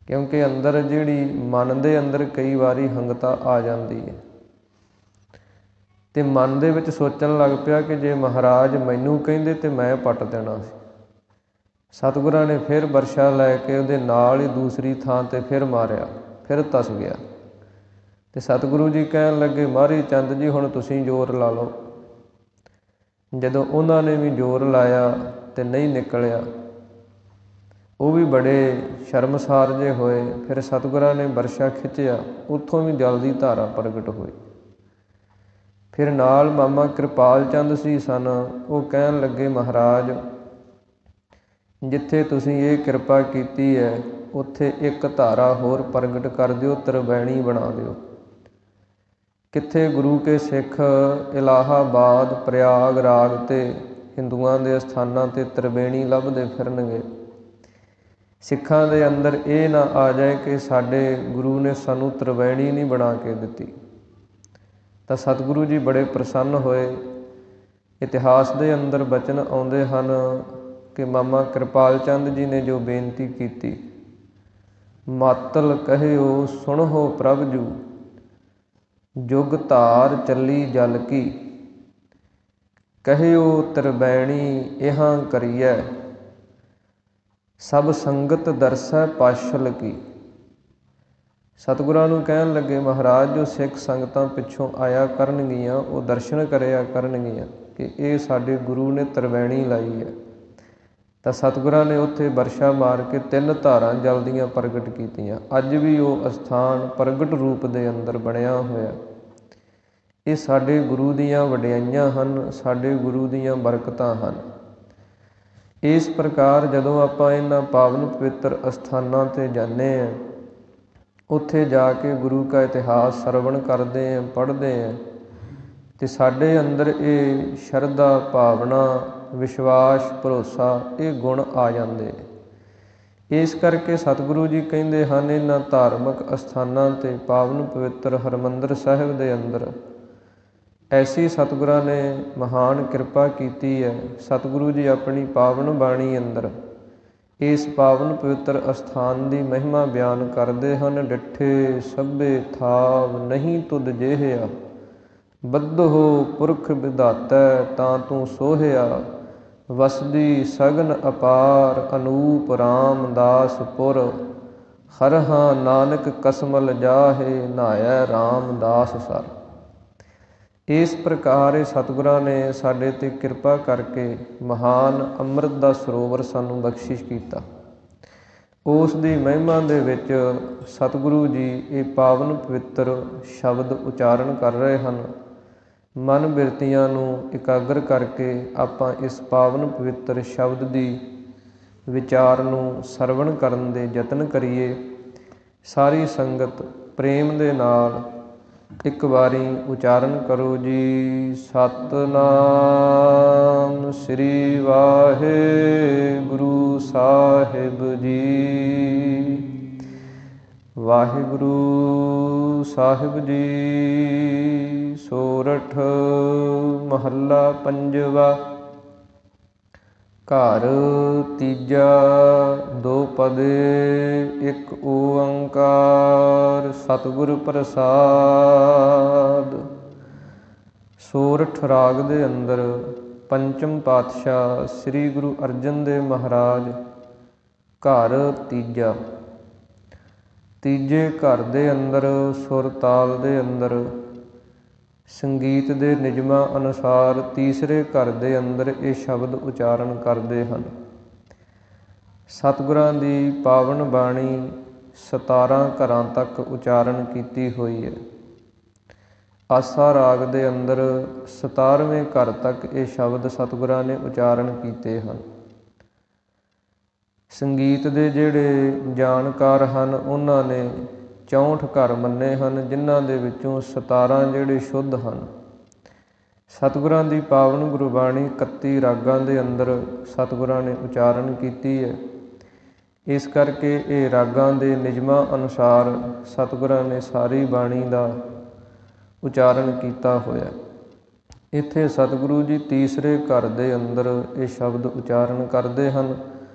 ਕਿਉਂਕਿ ਅੰਦਰ ਜਿਹੜੀ ਮਨ ਦੇ ਅੰਦਰ ਕਈ ਵਾਰੀ ਹੰਗਤਾ ਆ ਜਾਂਦੀ ਹੈ ਅਤੇ ਮਨ ਦੇ ਵਿੱਚ ਸੋਚਣ ਲੱਗ ਪਿਆ ਕਿ ਜੇ ਮਹਾਰਾਜ ਮੈਨੂੰ ਕਹਿੰਦੇ ਤਾਂ ਮੈਂ ਪੱਟ ਦੇਣਾ ਸੀ। ਸਤਿਗੁਰਾਂ ਨੇ ਫਿਰ ਬਰਛਾ ਲੈ ਕੇ ਉਹਦੇ ਨਾਲ ਹੀ ਦੂਸਰੀ ਥਾਂ 'ਤੇ ਫਿਰ ਮਾਰਿਆ, ਫਿਰ ਧੱਸ ਗਿਆ ਅਤੇ ਸਤਿਗੁਰੂ ਜੀ ਕਹਿਣ ਲੱਗੇ ਮਾਰੀ ਚੰਦ ਜੀ ਹੁਣ ਤੁਸੀਂ ਜ਼ੋਰ ਲਾ ਲਓ। ਜਦੋਂ ਉਹਨਾਂ ਨੇ ਵੀ ਜ਼ੋਰ ਲਾਇਆ ਅਤੇ ਨਹੀਂ ਨਿਕਲਿਆ, ਉਹ ਵੀ ਬੜੇ ਸ਼ਰਮਸਾਰ ਜਿਹੇ ਹੋਏ। ਫਿਰ ਸਤਿਗੁਰਾਂ ਨੇ ਬਰਛਾ ਖਿੱਚਿਆ, ਉੱਥੋਂ ਵੀ ਜਲ ਦੀ ਧਾਰਾ ਪ੍ਰਗਟ ਹੋਈ। ਫਿਰ ਨਾਲ ਮਾਮਾ ਕਿਰਪਾਲ ਚੰਦ ਸੀ ਸਨ, ਉਹ ਕਹਿਣ ਲੱਗੇ ਮਹਾਰਾਜ ਜਿੱਥੇ ਤੁਸੀਂ ਇਹ ਕਿਰਪਾ ਕੀਤੀ ਹੈ ਉੱਥੇ ਇੱਕ ਧਾਰਾ ਹੋਰ ਪ੍ਰਗਟ ਕਰ ਦਿਓ, ਤ੍ਰਿਵੇਣੀ ਬਣਾ ਦਿਓ। ਕਿੱਥੇ ਗੁਰੂ ਕੇ ਸਿੱਖ ਇਲਾਹਾਬਾਦ, ਪ੍ਰਯਾਗਰਾਜ ਅਤੇ ਹਿੰਦੂਆਂ ਦੇ ਅਸਥਾਨਾਂ 'ਤੇ ਤ੍ਰਿਵੇਣੀ ਲੱਭਦੇ ਫਿਰਨਗੇ। ਸਿੱਖਾਂ ਦੇ ਅੰਦਰ ਇਹ ਨਾ ਆ ਜਾਏ ਕਿ ਸਾਡੇ ਗੁਰੂ ਨੇ ਸਾਨੂੰ ਤ੍ਰਿਵੇਣੀ ਨਹੀਂ ਬਣਾ ਕੇ ਦਿੱਤੀ। ਤਾਂ ਸਤਿਗੁਰੂ ਜੀ ਬੜੇ ਪ੍ਰਸੰਨ ਹੋਏ। ਇਤਿਹਾਸ ਦੇ ਅੰਦਰ ਬਚਨ ਆਉਂਦੇ ਹਨ ਕਿ ਮਾਮਾ ਕਿਰਪਾਲ ਚੰਦ ਜੀ ਨੇ ਜੋ ਬੇਨਤੀ ਕੀਤੀ, ਮਾਤਲ ਕਹਿਓ ਸੁਣੋ ਪ੍ਰਭ ਜੂ, ਜੁਗ ਧਾਰ ਚੱਲੀ ਜਲ ਕੀ, ਕਹਿਓ ਤ੍ਰਿਵੇਣੀ ਇਹਾਂ ਕਰੀਐ, ਸਭ ਸੰਗਤ ਦਰਸੈ ਪਾਸ਼ਲ ਕੀ। ਸਤਿਗੁਰਾਂ ਨੂੰ ਕਹਿਣ ਲੱਗੇ, ਮਹਾਰਾਜ ਜੋ ਸਿੱਖ ਸੰਗਤਾਂ ਪਿੱਛੋਂ ਆਇਆ ਕਰਨਗੀਆਂ ਉਹ ਦਰਸ਼ਨ ਕਰਿਆ ਕਰਨਗੀਆਂ ਕਿ ਇਹ ਸਾਡੇ ਗੁਰੂ ਨੇ ਤਰਵੈਣੀ ਲਾਈ ਹੈ। ਤਾਂ ਸਤਿਗੁਰਾਂ ਨੇ ਉੱਥੇ ਵਰਸ਼ਾ ਮਾਰ ਕੇ 3 ਧਾਰਾਂ ਜਲ ਦੀਆਂ ਪ੍ਰਗਟ ਕੀਤੀਆਂ। ਅੱਜ ਵੀ ਉਹ ਅਸਥਾਨ ਪ੍ਰਗਟ ਰੂਪ ਦੇ ਅੰਦਰ ਬਣਿਆ ਹੋਇਆ। ਇਹ ਸਾਡੇ ਗੁਰੂ ਦੀਆਂ ਵਡਿਆਈਆਂ ਹਨ, ਸਾਡੇ ਗੁਰੂ ਦੀਆਂ ਬਰਕਤਾਂ ਹਨ। ਇਸ ਪ੍ਰਕਾਰ ਜਦੋਂ ਆਪਾਂ ਇਹਨਾਂ ਪਾਵਨ ਪਵਿੱਤਰ ਅਸਥਾਨਾਂ 'ਤੇ ਜਾਂਦੇ ਹਾਂ, ਉੱਥੇ ਜਾ ਕੇ ਗੁਰੂ ਕਾ ਇਤਿਹਾਸ ਸਰਵਣ ਕਰਦੇ ਹਾਂ, ਪੜ੍ਹਦੇ ਹਾਂ, ਅਤੇ ਸਾਡੇ ਅੰਦਰ ਇਹ ਸ਼ਰਧਾ, ਭਾਵਨਾ, ਵਿਸ਼ਵਾਸ, ਭਰੋਸਾ, ਇਹ ਗੁਣ ਆ ਜਾਂਦੇ। ਇਸ ਕਰਕੇ ਸਤਿਗੁਰੂ ਜੀ ਕਹਿੰਦੇ ਹਨ, ਇਹਨਾਂ ਧਾਰਮਿਕ ਅਸਥਾਨਾਂ 'ਤੇ ਪਾਵਨ ਪਵਿੱਤਰ ਹਰਿਮੰਦਰ ਸਾਹਿਬ ਦੇ ਅੰਦਰ ਐਸੀ ਸਤਿਗੁਰਾਂ ਨੇ ਮਹਾਨ ਕਿਰਪਾ ਕੀਤੀ ਹੈ। ਸਤਿਗੁਰੂ ਜੀ ਆਪਣੀ ਪਾਵਨ ਬਾਣੀ ਅੰਦਰ ਇਸ ਪਾਵਨ ਪਵਿੱਤਰ ਅਸਥਾਨ ਦੀ ਮਹਿਮਾ ਬਿਆਨ ਕਰਦੇ ਹਨ। ਡਿੱਠੇ ਸਭੇ ਥਾਵ ਨਹੀਂ ਤੁਧ ਜੇਹਿਆ, ਬੱਧੋ ਪੁਰਖ ਵਿਧਾਤੈ ਤਾਂ ਤੂੰ ਸੋਹਿਆ। ਵਸਦੀ ਸਗਨ ਅਪਾਰ ਅਨੂਪ ਰਾਮਦਾਸਪੁਰ, ਹਰਹਾ ਨਾਨਕ ਕਸਮਲ ਜਾਹੇ ਨਾਇਐ ਰਾਮਦਾਸ ਸਰ। ਇਸ ਪ੍ਰਕਾਰ ਸਤਿਗੁਰਾਂ ਨੇ ਸਾਡੇ 'ਤੇ ਕਿਰਪਾ ਕਰਕੇ ਮਹਾਨ ਅੰਮ੍ਰਿਤ ਦਾ ਸਰੋਵਰ ਸਾਨੂੰ ਬਖਸ਼ਿਸ਼ ਕੀਤਾ। ਉਸ ਦੀ ਮਹਿਮਾ ਦੇ ਵਿੱਚ ਸਤਿਗੁਰੂ ਜੀ ਇਹ ਪਾਵਨ ਪਵਿੱਤਰ ਸ਼ਬਦ ਉਚਾਰਨ ਕਰ ਰਹੇ ਹਨ। ਮਨ ਬਿਰਤੀਆਂ ਨੂੰ ਇਕਾਗਰ ਕਰਕੇ ਆਪਾਂ ਇਸ ਪਾਵਨ ਪਵਿੱਤਰ ਸ਼ਬਦ ਦੀ ਵਿਚਾਰ ਨੂੰ ਸਰਵਣ ਕਰਨ ਦੇ ਯਤਨ ਕਰੀਏ। ਸਾਰੀ ਸੰਗਤ ਪ੍ਰੇਮ ਦੇ ਨਾਲ ਇੱਕ ਵਾਰੀ ਉਚਾਰਨ ਕਰੋ ਜੀ। ਸਤਿਨਾਮ ਸ੍ਰੀ ਵਾਹਿਗੁਰੂ ਸਾਹਿਬ ਜੀ। ਵਾਹਿਗੁਰੂ ਸਾਹਿਬ ਜੀ। ਸੋਰਠ ਮਹੱਲਾ ਪੰਜਵਾ। ਘਰ ਤੀਜਾ। ਦੋ ਪਦੇ ਇੱਕ ਓੰਕਾਰ ਸਤਿਗੁਰ ਪ੍ਰਸਾਦ। ਸੋਰਠ ਰਾਗ ਦੇ ਅੰਦਰ ਪੰਚਮ ਪਾਤਸ਼ਾਹ ਸ੍ਰੀ ਗੁਰੂ ਅਰਜਨ ਦੇਵ ਮਹਾਰਾਜ ਘਰ ਤੀਜਾ। ਤੀਜੇ ਘਰ ਦੇ ਅੰਦਰ ਸੁਰ ਤਾਲ ਦੇ ਅੰਦਰ ਸੰਗੀਤ ਦੇ ਨਿਯਮਾਂ ਅਨੁਸਾਰ ਤੀਸਰੇ ਘਰ ਦੇ ਅੰਦਰ ਇਹ ਸ਼ਬਦ ਉਚਾਰਨ ਕਰਦੇ ਹਨ। ਸਤਿਗੁਰਾਂ ਦੀ ਪਾਵਨ ਬਾਣੀ 17 ਘਰਾਂ ਤੱਕ ਉਚਾਰਨ ਕੀਤੀ ਹੋਈ ਹੈ। ਆਸਾ ਰਾਗ ਦੇ ਅੰਦਰ 17ਵੇਂ ਘਰ ਤੱਕ ਇਹ ਸ਼ਬਦ ਸਤਿਗੁਰਾਂ ਨੇ ਉਚਾਰਨ ਕੀਤੇ ਹਨ। ਸੰਗੀਤ ਦੇ ਜਿਹੜੇ ਜਾਣਕਾਰ ਹਨ ਉਹਨਾਂ ਨੇ 64 ਘਰ ਮੰਨੇ ਹਨ, ਜਿਨ੍ਹਾਂ ਦੇ ਵਿੱਚੋਂ 17 ਜਿਹੜੇ ਸ਼ੁੱਧ ਹਨ। ਸਤਿਗੁਰਾਂ ਦੀ ਪਾਵਨ ਗੁਰਬਾਣੀ 31 ਰਾਗਾਂ ਦੇ ਅੰਦਰ ਸਤਿਗੁਰਾਂ ਨੇ ਉਚਾਰਨ ਕੀਤੀ ਹੈ। ਇਸ ਕਰਕੇ ਇਹ ਰਾਗਾਂ ਦੇ ਨਿਯਮਾਂ ਅਨੁਸਾਰ ਸਤਿਗੁਰਾਂ ਨੇ ਸਾਰੀ ਬਾਣੀ ਦਾ ਉਚਾਰਨ ਕੀਤਾ ਹੋਇਆ। ਇੱਥੇ ਸਤਿਗੁਰੂ ਜੀ ਤੀਸਰੇ ਘਰ ਦੇ ਅੰਦਰ ਇਹ ਸ਼ਬਦ ਉਚਾਰਨ ਕਰਦੇ ਹਨ।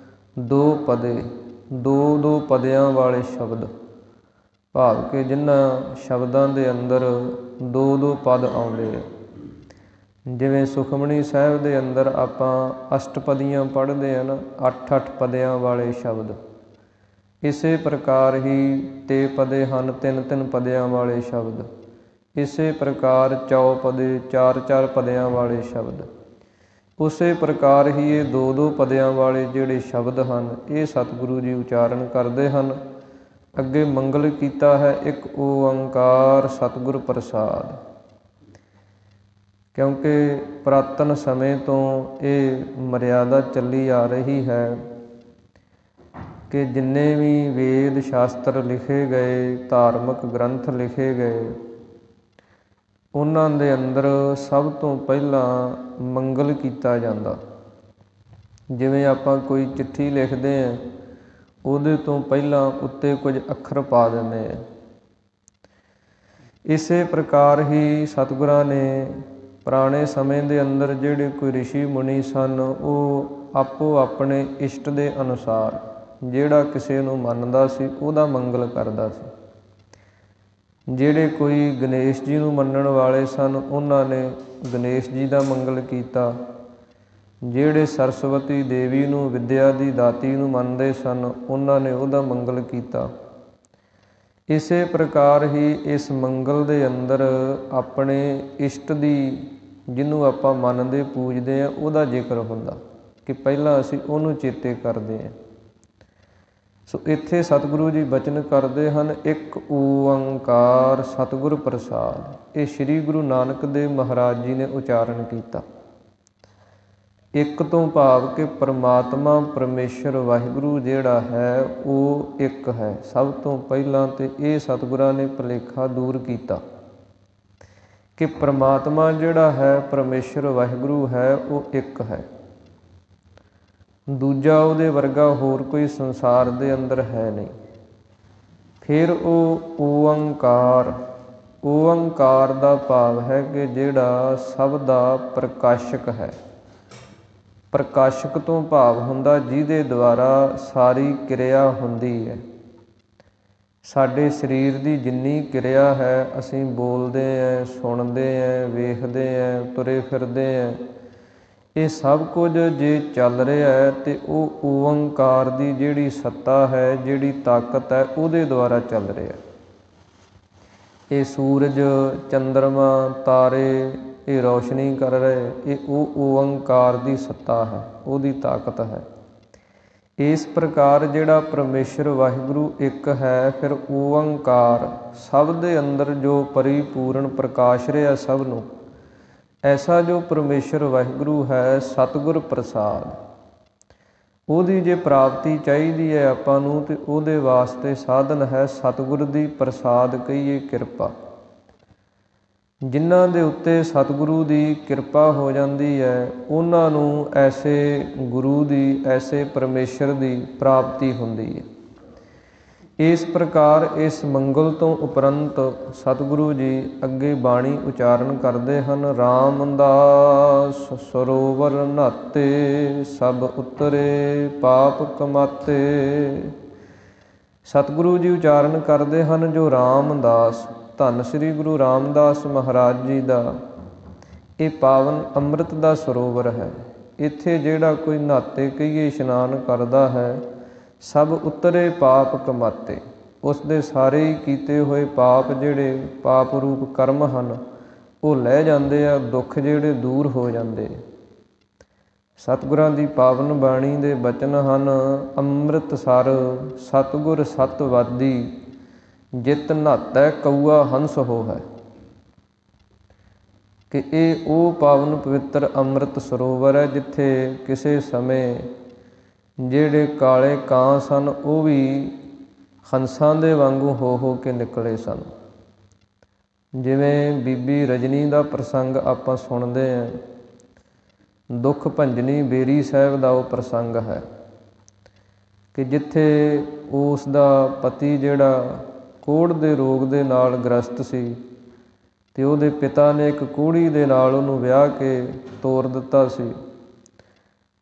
ਦੋ ਪਦੇ, ਦੋ ਪਦਿਆਂ ਵਾਲੇ ਸ਼ਬਦ, ਭਾਵ ਕਿ ਜਿਨ੍ਹਾਂ ਸ਼ਬਦਾਂ ਦੇ ਅੰਦਰ ਦੋ ਪਦ ਆਉਂਦੇ ਆ। ਜਿਵੇਂ ਸੁਖਮਨੀ ਸਾਹਿਬ ਦੇ ਅੰਦਰ ਆਪਾਂ ਅਸ਼ਟਪਦੀਆਂ ਪੜ੍ਹਦੇ ਹਾਂ ਨਾ, 8 ਪਦਿਆਂ ਵਾਲੇ ਸ਼ਬਦ। ਇਸੇ ਪ੍ਰਕਾਰ ਹੀ ਤੇ ਪਦੇ ਹਨ 3 ਪਦਿਆਂ ਵਾਲੇ ਸ਼ਬਦ। ਇਸੇ ਪ੍ਰਕਾਰ ਚੌਪਦੇ 4 ਪਦਿਆਂ ਵਾਲੇ ਸ਼ਬਦ। ਉਸੇ ਪ੍ਰਕਾਰ ਹੀ ਇਹ 2 ਪਦਿਆਂ ਵਾਲੇ ਜਿਹੜੇ ਸ਼ਬਦ ਹਨ ਇਹ ਸਤਿਗੁਰੂ ਜੀ ਉਚਾਰਨ ਕਰਦੇ ਹਨ। ਅੱਗੇ ਮੰਗਲ ਕੀਤਾ ਹੈ ਇੱਕ ਓੰਕਾਰ ਸਤਿਗੁਰ ਪ੍ਰਸਾਦ। ਕਿਉਂਕਿ ਪੁਰਾਤਨ ਸਮੇਂ ਤੋਂ ਇਹ ਮਰਿਆਦਾ ਚੱਲੀ ਆ ਰਹੀ ਹੈ ਕਿ ਜਿੰਨੇ ਵੀ ਵੇਦ ਸ਼ਾਸਤਰ ਲਿਖੇ ਗਏ, ਧਾਰਮਿਕ ਗ੍ਰੰਥ ਲਿਖੇ ਗਏ, ਉਹਨਾਂ ਦੇ ਅੰਦਰ ਸਭ ਤੋਂ ਪਹਿਲਾਂ ਮੰਗਲ ਕੀਤਾ ਜਾਂਦਾ। ਜਿਵੇਂ ਆਪਾਂ ਕੋਈ ਚਿੱਠੀ ਲਿਖਦੇ ਹਾਂ, ਉਹਦੇ ਤੋਂ ਪਹਿਲਾਂ ਉੱਤੇ ਕੁਝ ਅੱਖਰ ਪਾ ਦਿੰਦੇ ਹਾਂ। ਇਸੇ ਪ੍ਰਕਾਰ ਹੀ ਸਤਿਗੁਰਾਂ ਨੇ ਪੁਰਾਣੇ ਸਮੇਂ ਦੇ ਅੰਦਰ ਜਿਹੜੇ ਕੋਈ ਰਿਸ਼ੀ ਮੁਨੀ ਸਨ, ਉਹ ਆਪੋ ਆਪਣੇ ਇਸ਼ਟ ਦੇ ਅਨੁਸਾਰ ਜਿਹੜਾ ਕਿਸੇ ਨੂੰ ਮੰਨਦਾ ਸੀ ਉਹਦਾ ਮੰਗਲ ਕਰਦਾ ਸੀ। ਜਿਹੜੇ ਕੋਈ ਗਣੇਸ਼ ਜੀ ਨੂੰ ਮੰਨਣ ਵਾਲੇ ਸਨ ਉਹਨਾਂ ਨੇ ਗਣੇਸ਼ ਜੀ ਦਾ ਮੰਗਲ ਕੀਤਾ। ਜਿਹੜੇ ਸਰਸਵਤੀ ਦੇਵੀ ਨੂੰ, ਵਿਦਿਆ ਦੀ ਦਾਤੀ ਨੂੰ ਮੰਨਦੇ ਸਨ, ਉਹਨਾਂ ਨੇ ਉਹਦਾ ਮੰਗਲ ਕੀਤਾ। ਇਸੇ ਪ੍ਰਕਾਰ ਹੀ ਇਸ ਮੰਗਲ ਦੇ ਅੰਦਰ ਆਪਣੇ ਇਸ਼ਟ ਦੀ, ਜਿਹਨੂੰ ਆਪਾਂ ਮੰਨਦੇ ਪੂਜਦੇ ਹਾਂ, ਉਹਦਾ ਜ਼ਿਕਰ ਹੁੰਦਾ ਕਿ ਪਹਿਲਾਂ ਅਸੀਂ ਉਹਨੂੰ ਚੇਤੇ ਕਰਦੇ ਹਾਂ। ਸੋ ਇੱਥੇ ਸਤਿਗੁਰੂ ਜੀ ਬਚਨ ਕਰਦੇ ਹਨ, ਇੱਕ ਓੰਕਾਰ ਸਤਿਗੁਰ ਪ੍ਰਸਾਦ। ਇਹ ਸ੍ਰੀ ਗੁਰੂ ਨਾਨਕ ਦੇਵ ਮਹਾਰਾਜ ਜੀ ਨੇ ਉਚਾਰਨ ਕੀਤਾ। ਇੱਕ ਤੋਂ ਭਾਵ ਕਿ ਪਰਮਾਤਮਾ ਪਰਮੇਸ਼ਰ ਵਾਹਿਗੁਰੂ ਜਿਹੜਾ ਹੈ ਉਹ ਇੱਕ ਹੈ। ਸਭ ਤੋਂ ਪਹਿਲਾਂ ਤਾਂ ਇਹ ਸਤਿਗੁਰਾਂ ਨੇ ਭੁਲੇਖਾ ਦੂਰ ਕੀਤਾ ਕਿ ਪਰਮਾਤਮਾ ਜਿਹੜਾ ਹੈ, ਪਰਮੇਸ਼ਰ ਵਾਹਿਗੁਰੂ ਹੈ, ਉਹ ਇੱਕ ਹੈ। ਦੂਜਾ ਉਹਦੇ ਵਰਗਾ ਹੋਰ ਕੋਈ ਸੰਸਾਰ ਦੇ ਅੰਦਰ ਹੈ ਨਹੀਂ। ਫਿਰ ਉਹ ਓੰਕਾਰ, ਓੰਕਾਰ ਦਾ ਭਾਵ ਹੈ ਕਿ ਜਿਹੜਾ ਸਭ ਦਾ ਪ੍ਰਕਾਸ਼ਕ ਹੈ। ਪ੍ਰਕਾਸ਼ਕ ਤੋਂ ਭਾਵ ਹੁੰਦਾ ਜਿਹਦੇ ਦੁਆਰਾ ਸਾਰੀ ਕਿਰਿਆ ਹੁੰਦੀ ਹੈ। ਸਾਡੇ ਸਰੀਰ ਦੀ ਜਿੰਨੀ ਕਿਰਿਆ ਹੈ, ਅਸੀਂ ਬੋਲਦੇ ਹਾਂ, ਸੁਣਦੇ ਹਾਂ, ਵੇਖਦੇ ਹਾਂ, ਤੁਰੇ ਫਿਰਦੇ ਹਾਂ, ਇਹ ਸਭ ਕੁਝ ਜੇ ਚੱਲ ਰਿਹਾ ਹੈ ਤੇ ਉਹ ਓੰਕਾਰ ਦੀ ਜਿਹੜੀ ਸੱਤਾ ਹੈ, ਜਿਹੜੀ ਤਾਕਤ ਹੈ, ਉਹਦੇ ਦੁਆਰਾ ਚੱਲ ਰਿਹਾ। ਇਹ ਸੂਰਜ, ਚੰਦਰਮਾ, ਤਾਰੇ ਇਹ ਰੌਸ਼ਨੀ ਕਰ ਰਹੇ, ਇਹ ਉਹ ਓੰਕਾਰ ਦੀ ਸੱਤਾ ਹੈ, ਉਹਦੀ ਤਾਕਤ ਹੈ। ਇਸ ਪ੍ਰਕਾਰ ਜਿਹੜਾ ਪਰਮੇਸ਼ਰ ਵਾਹਿਗੁਰੂ ਇੱਕ ਹੈ, ਫਿਰ ਓੰਕਾਰ ਸਭ ਦੇ ਅੰਦਰ ਜੋ ਪਰਿਪੂਰਨ ਪ੍ਰਕਾਸ਼ ਰਿਹਾ ਸਭ ਨੂੰ, ਐਸਾ ਜੋ ਪਰਮੇਸ਼ਰ ਵਾਹਿਗੁਰੂ ਹੈ, ਸਤਿਗੁਰ ਪ੍ਰਸਾਦ। ਉਹਦੀ ਜੇ ਪ੍ਰਾਪਤੀ ਚਾਹੀਦੀ ਹੈ ਆਪਾਂ ਨੂੰ, ਤੇ ਉਹਦੇ ਵਾਸਤੇ ਸਾਧਨ ਹੈ ਸਤਿਗੁਰ ਦੀ ਪ੍ਰਸਾਦ, ਕਹੀਏ ਕਿਰਪਾ। ਜਿਨ੍ਹਾਂ ਦੇ ਉੱਤੇ ਸਤਿਗੁਰੂ ਦੀ ਕਿਰਪਾ ਹੋ ਜਾਂਦੀ ਹੈ, ਉਹਨਾਂ ਨੂੰ ਐਸੇ ਗੁਰੂ ਦੀ, ਐਸੇ ਪਰਮੇਸ਼ਰ ਦੀ ਪ੍ਰਾਪਤੀ ਹੁੰਦੀ ਹੈ। ਇਸ ਪ੍ਰਕਾਰ ਇਸ ਮੰਗਲ ਤੋਂ ਉਪਰੰਤ ਸਤਿਗੁਰੂ ਜੀ ਅੱਗੇ ਬਾਣੀ ਉਚਾਰਨ ਕਰਦੇ ਹਨ। ਰਾਮਦਾਸ ਸਰੋਵਰ ਨਹਾਤੇ, ਸਭ ਉਤਰੇ ਪਾਪ ਕਮਾਤੇ। ਸਤਿਗੁਰੂ ਜੀ ਉਚਾਰਨ ਕਰਦੇ ਹਨ, ਜੋ ਰਾਮਦਾਸ, ਧੰਨ ਸ੍ਰੀ ਗੁਰੂ ਰਾਮਦਾਸ ਮਹਾਰਾਜ ਜੀ ਦਾ ਇਹ ਪਾਵਨ ਅੰਮ੍ਰਿਤ ਦਾ ਸਰੋਵਰ ਹੈ। ਇੱਥੇ ਜਿਹੜਾ ਕੋਈ ਨਹਾਤੇ ਕਹੀਏ ਇਸ਼ਨਾਨ ਕਰਦਾ ਹੈ, ਸਭ ਉਤਰੇ ਪਾਪ ਕਮਾਤੇ, ਉਸ ਦੇ ਸਾਰੇ ਹੀ ਕੀਤੇ ਹੋਏ ਪਾਪ, ਜਿਹੜੇ ਪਾਪ ਰੂਪ ਕਰਮ ਹਨ, ਉਹ ਲੈ ਜਾਂਦੇ ਆ, ਦੁੱਖ ਜਿਹੜੇ ਦੂਰ ਹੋ ਜਾਂਦੇ। ਸਤਿਗੁਰਾਂ ਦੀ ਪਾਵਨ ਬਾਣੀ ਦੇ ਬਚਨ ਹਨ, ਅੰਮ੍ਰਿਤਸਰ ਸਤਿਗੁਰ ਸਤਿਵਾਦੀ, ਜਿਤ ਨਹਾਤੈ ਕਊਆ ਹੰਸ ਹੋਵੈ। ਕਿ ਇਹ ਉਹ ਪਾਵਨ ਪਵਿੱਤਰ ਅੰਮ੍ਰਿਤ ਸਰੋਵਰ ਹੈ, ਜਿੱਥੇ ਕਿਸੇ ਸਮੇਂ ਜਿਹੜੇ ਕਾਲੇ ਕਾਂ ਸਨ, ਉਹ ਵੀ ਹੰਸਾਂ ਦੇ ਵਾਂਗੂ ਹੋ ਕੇ ਨਿਕਲੇ ਸਨ। ਜਿਵੇਂ ਬੀਬੀ ਰਜਨੀ ਦਾ ਪ੍ਰਸੰਗ ਆਪਾਂ ਸੁਣਦੇ ਹਾਂ, ਦੁੱਖ ਭੰਜਨੀ ਬੇਰੀ ਸਾਹਿਬ ਦਾ ਉਹ ਪ੍ਰਸੰਗ ਹੈ ਕਿ ਜਿੱਥੇ ਉਸ ਦਾ ਪਤੀ ਜਿਹੜਾ ਕੋਹੜ ਦੇ ਰੋਗ ਦੇ ਨਾਲ ਗ੍ਰਸਤ ਸੀ, ਅਤੇ ਉਹਦੇ ਪਿਤਾ ਨੇ ਇੱਕ ਕੋਹੜੀ ਦੇ ਨਾਲ ਉਹਨੂੰ ਵਿਆਹ ਕੇ ਤੋਰ ਦਿੱਤਾ ਸੀ,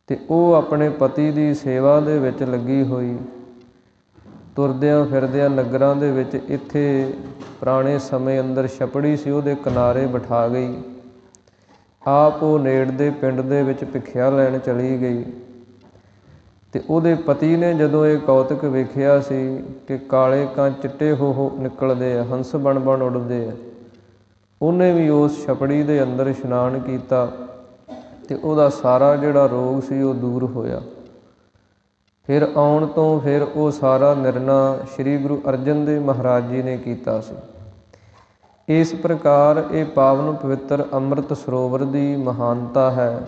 ਅਤੇ ਉਹ ਆਪਣੇ ਪਤੀ ਦੀ ਸੇਵਾ ਦੇ ਵਿੱਚ ਲੱਗੀ ਹੋਈ, ਤੁਰਦਿਆਂ ਫਿਰਦਿਆਂ ਨਗਰਾਂ ਦੇ ਵਿੱਚ, ਇੱਥੇ ਪੁਰਾਣੇ ਸਮੇਂ ਅੰਦਰ ਛਪੜੀ ਸੀ, ਉਹਦੇ ਕਿਨਾਰੇ ਬਿਠਾ ਗਈ। ਆਪ ਉਹ ਨੇੜ ਦੇ ਪਿੰਡ ਦੇ ਵਿੱਚ ਭਿੱਖਿਆ ਲੈਣ ਚਲੀ ਗਈ। ਅਤੇ ਉਹਦੇ ਪਤੀ ਨੇ ਜਦੋਂ ਇਹ ਕੌਤਕ ਵੇਖਿਆ ਸੀ ਕਿ ਕਾਲੇ ਕਾਂ ਚਿੱਟੇ ਹੋ ਨਿਕਲਦੇ ਆ, ਹੰਸ ਬਣ ਉੱਡਦੇ ਆ, ਉਹਨੇ ਵੀ ਉਸ ਛਪੜੀ ਦੇ ਅੰਦਰ ਇਸ਼ਨਾਨ ਕੀਤਾ, ਅਤੇ ਉਹਦਾ ਸਾਰਾ ਜਿਹੜਾ ਰੋਗ ਸੀ ਉਹ ਦੂਰ ਹੋਇਆ। ਫਿਰ ਆਉਣ ਤੋਂ ਫਿਰ ਉਹ ਸਾਰਾ ਨਿਰਣਾ ਸ੍ਰੀ ਗੁਰੂ ਅਰਜਨ ਦੇਵ ਮਹਾਰਾਜ ਜੀ ਨੇ ਕੀਤਾ ਸੀ। ਇਸ ਪ੍ਰਕਾਰ ਇਹ ਪਾਵਨ ਪਵਿੱਤਰ ਅੰਮ੍ਰਿਤ ਸਰੋਵਰ ਦੀ ਮਹਾਨਤਾ ਹੈ।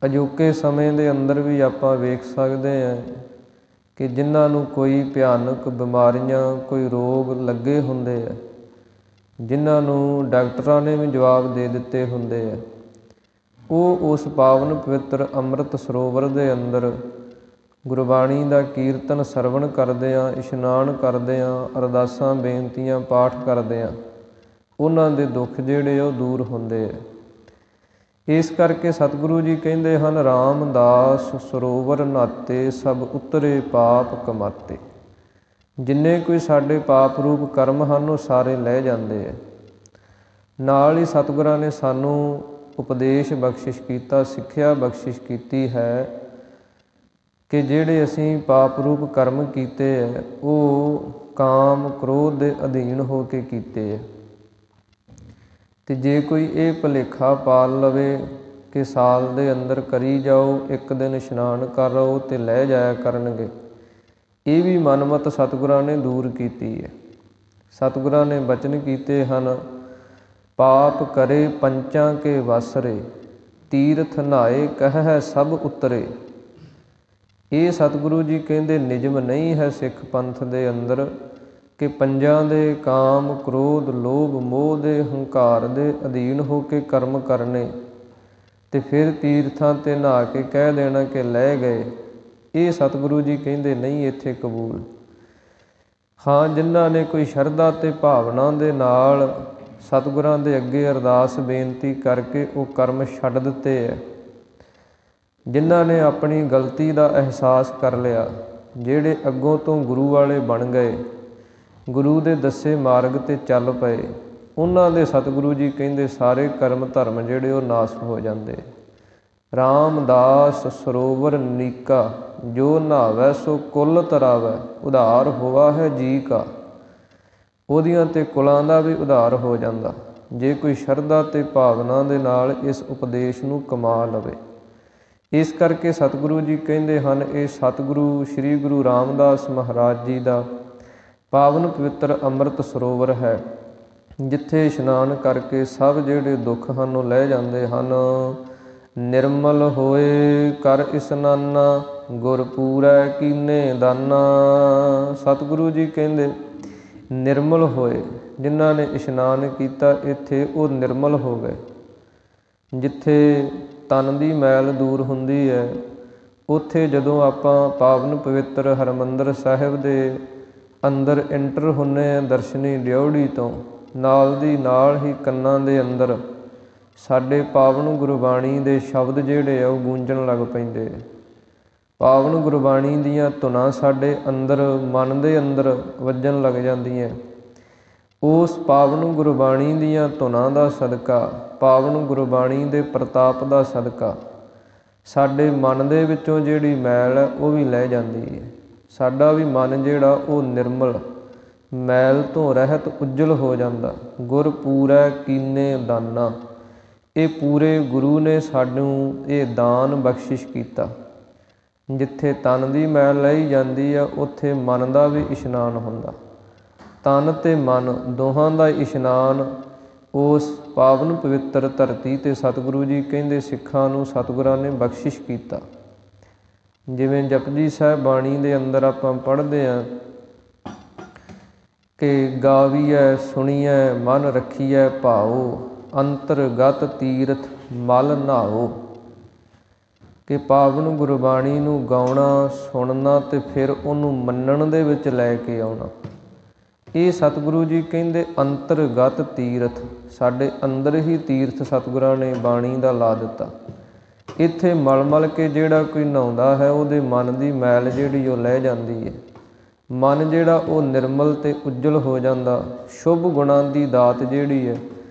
ਅਜੋਕੇ ਸਮੇਂ ਦੇ ਅੰਦਰ ਵੀ ਆਪਾਂ ਵੇਖ ਸਕਦੇ ਹਾਂ ਕਿ ਜਿਨ੍ਹਾਂ ਨੂੰ ਕੋਈ ਭਿਆਨਕ ਬਿਮਾਰੀਆਂ, ਕੋਈ ਰੋਗ ਲੱਗੇ ਹੁੰਦੇ ਆ, ਜਿਨ੍ਹਾਂ ਨੂੰ ਡਾਕਟਰਾਂ ਨੇ ਵੀ ਜਵਾਬ ਦੇ ਦਿੱਤੇ ਹੁੰਦੇ ਆ, ਉਹ ਉਸ ਪਾਵਨ ਪਵਿੱਤਰ ਅੰਮ੍ਰਿਤ ਸਰੋਵਰ ਦੇ ਅੰਦਰ ਗੁਰਬਾਣੀ ਦਾ ਕੀਰਤਨ ਸਰਵਣ ਕਰਦਿਆਂ, ਇਸ਼ਨਾਨ ਕਰਦਿਆਂ, ਅਰਦਾਸਾਂ ਬੇਨਤੀਆਂ ਪਾਠ ਕਰਦਿਆਂ, ਉਹਨਾਂ ਦੇ ਦੁੱਖ ਜਿਹੜੇ ਉਹ ਦੂਰ ਹੁੰਦੇ ਆ। ਇਸ ਕਰਕੇ ਸਤਿਗੁਰੂ ਜੀ ਕਹਿੰਦੇ ਹਨ, ਰਾਮਦਾਸ ਸਰੋਵਰ ਨਹਾਤੇ, ਸਭ ਉਤਰੇ ਪਾਪ ਕਮਾਤੇ। ਜਿੰਨੇ ਕੋਈ ਸਾਡੇ ਪਾਪ ਰੂਪ ਕਰਮ ਹਨ, ਉਹ ਸਾਰੇ ਲੈ ਜਾਂਦੇ ਆ। ਨਾਲ ਹੀ ਸਤਿਗੁਰਾਂ ਨੇ ਸਾਨੂੰ ਉਪਦੇਸ਼ ਬਖਸ਼ਿਸ਼ ਕੀਤਾ, ਸਿੱਖਿਆ ਬਖਸ਼ਿਸ਼ ਕੀਤੀ ਹੈ ਕਿ ਜਿਹੜੇ ਅਸੀਂ ਪਾਪ ਰੂਪ ਕਰਮ ਕੀਤੇ ਹੈ, ਉਹ ਕਾਮ ਕ੍ਰੋਧ ਦੇ ਅਧੀਨ ਹੋ ਕੇ ਕੀਤੇ ਹੈ। ਤੇ ਜੇ ਕੋਈ ਇਹ ਭੁਲੇਖਾ ਪਾਲ ਲਵੇ ਕਿ ਸਾਲ ਦੇ ਅੰਦਰ ਕਰੀ ਜਾਓ, ਇੱਕ ਦਿਨ ਇਸ਼ਨਾਨ ਕਰ ਆਓ ਤੇ ਲੈ ਜਾਇਆ ਕਰਨਗੇ, ਇਹ ਵੀ ਮਨਮਤ ਸਤਿਗੁਰਾਂ ਨੇ ਦੂਰ ਕੀਤੀ ਹੈ। ਸਤਿਗੁਰਾਂ ਨੇ ਬਚਨ ਕੀਤੇ ਹਨ, ਪਾਪ ਕਰੇ ਪੰਚਾਂ ਕੇ ਵਸਰੇ, ਤੀਰਥ ਨਹਾਏ ਕਹਿ ਸਭ ਉਤਰੇ। ਇਹ ਸਤਿਗੁਰੂ ਜੀ ਕਹਿੰਦੇ ਨਿਯਮ ਨਹੀਂ ਹੈ ਸਿੱਖ ਪੰਥ ਦੇ ਅੰਦਰ ਕਿ ਪੰਜਾਂ ਦੇ ਕਾਮ ਕ੍ਰੋਧ ਲੋਭ ਮੋਹ ਦੇ ਹੰਕਾਰ ਦੇ ਅਧੀਨ ਹੋ ਕੇ ਕਰਮ ਕਰਨੇ ਤੇ ਫਿਰ ਤੀਰਥਾਂ 'ਤੇ ਨਹਾ ਕੇ ਕਹਿ ਦੇਣਾ ਕਿ ਲੈ ਗਏ। ਇਹ ਸਤਿਗੁਰੂ ਜੀ ਕਹਿੰਦੇ ਨਹੀਂ ਇੱਥੇ ਕਬੂਲ। ਹਾਂ, ਜਿਨ੍ਹਾਂ ਨੇ ਕੋਈ ਸ਼ਰਧਾ ਅਤੇ ਭਾਵਨਾ ਦੇ ਨਾਲ ਸਤਿਗੁਰਾਂ ਦੇ ਅੱਗੇ ਅਰਦਾਸ ਬੇਨਤੀ ਕਰਕੇ ਉਹ ਕਰਮ ਛੱਡ ਦਿੱਤੇ ਹੈ, ਜਿਨ੍ਹਾਂ ਨੇ ਆਪਣੀ ਗਲਤੀ ਦਾ ਅਹਿਸਾਸ ਕਰ ਲਿਆ, ਜਿਹੜੇ ਅੱਗੋਂ ਤੋਂ ਗੁਰੂ ਵਾਲੇ ਬਣ ਗਏ, ਗੁਰੂ ਦੇ ਦੱਸੇ ਮਾਰਗ 'ਤੇ ਚੱਲ ਪਏ, ਉਹਨਾਂ ਦੇ ਸਤਿਗੁਰੂ ਜੀ ਕਹਿੰਦੇ ਸਾਰੇ ਕਰਮ ਧਰਮ ਜਿਹੜੇ ਉਹ ਨਾਸ ਹੋ ਜਾਂਦੇ। ਰਾਮਦਾਸ ਸਰੋਵਰ ਨੀਕਾ, ਜੋ ਨਹਾਵੈ ਸੋ ਕੁਲ ਤਰਾਵੈ, ਉਧਾਰ ਹੋਵਾ ਹੈ ਜੀ ਕਾ। ਉਹਦੀਆਂ ਤੇ ਕੁਲਾਂ ਦਾ ਵੀ ਉਧਾਰ ਹੋ ਜਾਂਦਾ ਜੇ ਕੋਈ ਸ਼ਰਧਾ ਤੇ ਭਾਵਨਾ ਦੇ ਨਾਲ ਇਸ ਉਪਦੇਸ਼ ਨੂੰ ਕਮਾ ਲਵੇ। ਇਸ ਕਰਕੇ ਸਤਿਗੁਰੂ ਜੀ ਕਹਿੰਦੇ ਹਨ, ਇਹ ਸਤਿਗੁਰੂ ਸ੍ਰੀ ਗੁਰੂ ਰਾਮਦਾਸ ਮਹਾਰਾਜ ਜੀ ਦਾ ਪਾਵਨ ਪਵਿੱਤਰ ਅੰਮ੍ਰਿਤ ਸਰੋਵਰ ਹੈ, ਜਿੱਥੇ ਇਸ਼ਨਾਨ ਕਰਕੇ ਸਭ ਜਿਹੜੇ ਦੁੱਖ ਹਨ ਉਹ ਲੈ ਜਾਂਦੇ ਹਨ। ਨਿਰਮਲ ਹੋਏ ਕਰ ਇਸਨਾਨਾ, ਗੁਰ ਪੂਰੈ ਕੀਨੇ ਦਾਨਾ। ਸਤਿਗੁਰੂ ਜੀ ਕਹਿੰਦੇ ਨਿਰਮਲ ਹੋਏ, ਜਿਨ੍ਹਾਂ ਨੇ ਇਸ਼ਨਾਨ ਕੀਤਾ ਇੱਥੇ ਉਹ ਨਿਰਮਲ ਹੋ ਗਏ। ਜਿੱਥੇ ਤਨ ਦੀ ਮੈਲ ਦੂਰ ਹੁੰਦੀ ਹੈ, ਉੱਥੇ ਜਦੋਂ ਆਪਾਂ ਪਾਵਨ ਪਵਿੱਤਰ ਹਰਿਮੰਦਰ ਸਾਹਿਬ ਦੇ ਅੰਦਰ ਐਂਟਰ ਹੁੰਦੇ ਹਾਂ ਦਰਸ਼ਨੀ ਡਿਓੜੀ ਤੋਂ, ਨਾਲ ਦੀ ਨਾਲ ਹੀ ਕੰਨਾਂ ਦੇ ਅੰਦਰ ਸਾਡੇ ਪਾਵਨ ਗੁਰਬਾਣੀ ਦੇ ਸ਼ਬਦ ਜਿਹੜੇ ਆ ਉਹ ਗੂੰਜਣ ਲੱਗ ਪੈਂਦੇ। ਪਾਵਨ ਗੁਰਬਾਣੀ ਦੀਆਂ ਧੁਨਾਂ ਸਾਡੇ ਅੰਦਰ ਮਨ ਦੇ ਅੰਦਰ ਵੱਜਣ ਲੱਗ ਜਾਂਦੀਆਂ। ਉਸ ਪਾਵਨ ਗੁਰਬਾਣੀ ਦੀਆਂ ਧੁਨਾਂ ਦਾ ਸਦਕਾ, ਪਾਵਨ ਗੁਰਬਾਣੀ ਦੇ ਪ੍ਰਤਾਪ ਦਾ ਸਦਕਾ ਸਾਡੇ ਮਨ ਦੇ ਵਿੱਚੋਂ ਜਿਹੜੀ ਮੈਲ ਹੈ ਉਹ ਵੀ ਲੈ ਜਾਂਦੀ ਹੈ। ਸਾਡਾ ਵੀ ਮਨ ਜਿਹੜਾ ਉਹ ਨਿਰਮਲ ਮੈਲ ਤੋਂ ਰਹਿਤ ਉੱਜਲ ਹੋ ਜਾਂਦਾ। ਗੁਰ ਪੂਰੈ ਕੀਨੇ ਦਾਨਾ, ਇਹ ਪੂਰੇ ਗੁਰੂ ਨੇ ਸਾਨੂੰ ਇਹ ਦਾਨ ਬਖਸ਼ਿਸ਼ ਕੀਤਾ। ਜਿੱਥੇ ਤਨ ਦੀ ਮੈਲ ਲਈ ਜਾਂਦੀ ਆ, ਉੱਥੇ ਮਨ ਦਾ ਵੀ ਇਸ਼ਨਾਨ ਹੁੰਦਾ। ਤਨ ਅਤੇ ਮਨ ਦੋਹਾਂ ਦਾ ਇਸ਼ਨਾਨ ਉਸ ਪਾਵਨ ਪਵਿੱਤਰ ਧਰਤੀ 'ਤੇ ਸਤਿਗੁਰੂ ਜੀ ਕਹਿੰਦੇ ਸਿੱਖਾਂ ਨੂੰ ਸਤਿਗੁਰਾਂ ਨੇ ਬਖਸ਼ਿਸ਼ ਕੀਤਾ। ਜਿਵੇਂ ਜਪਜੀ ਸਾਹਿਬ ਬਾਣੀ ਦੇ ਅੰਦਰ ਆਪਾਂ ਪੜ੍ਹਦੇ ਹਾਂ ਕਿ ਗਾਵੀਐ ਸੁਣੀਐ ਮਨ ਰੱਖੀਐ ਭਾਉ, ਅੰਤਰਗਤ ਤੀਰਥ ਮਲ ਨਹਾਓ। ਕਿ ਪਾਵਨ ਗੁਰਬਾਣੀ ਨੂੰ ਗਾਉਣਾ, ਸੁਣਨਾ ਅਤੇ ਫਿਰ ਉਹਨੂੰ ਮੰਨਣ ਦੇ ਵਿੱਚ ਲੈ ਕੇ ਆਉਣਾ। ਇਹ ਸਤਿਗੁਰੂ ਜੀ ਕਹਿੰਦੇ ਅੰਤਰਗਤ ਤੀਰਥ, ਸਾਡੇ ਅੰਦਰ ਹੀ ਤੀਰਥ ਸਤਿਗੁਰਾਂ ਨੇ ਬਾਣੀ ਦਾ ਲਾ ਦਿੱਤਾ। ਇੱਥੇ ਮਲ ਮਲ ਕੇ ਜਿਹੜਾ ਕੋਈ ਨਹਾਉਂਦਾ ਹੈ, ਉਹਦੇ ਮਨ ਦੀ ਮੈਲ ਜਿਹੜੀ ਉਹ ਲੈ ਜਾਂਦੀ ਹੈ। ਮਨ ਜਿਹੜਾ ਉਹ ਨਿਰਮਲ ਅਤੇ ਉੱਜਲ ਹੋ ਜਾਂਦਾ। ਸ਼ੁਭ ਗੁਣਾਂ ਦੀ ਦਾਤ ਜਿਹੜੀ ਹੈ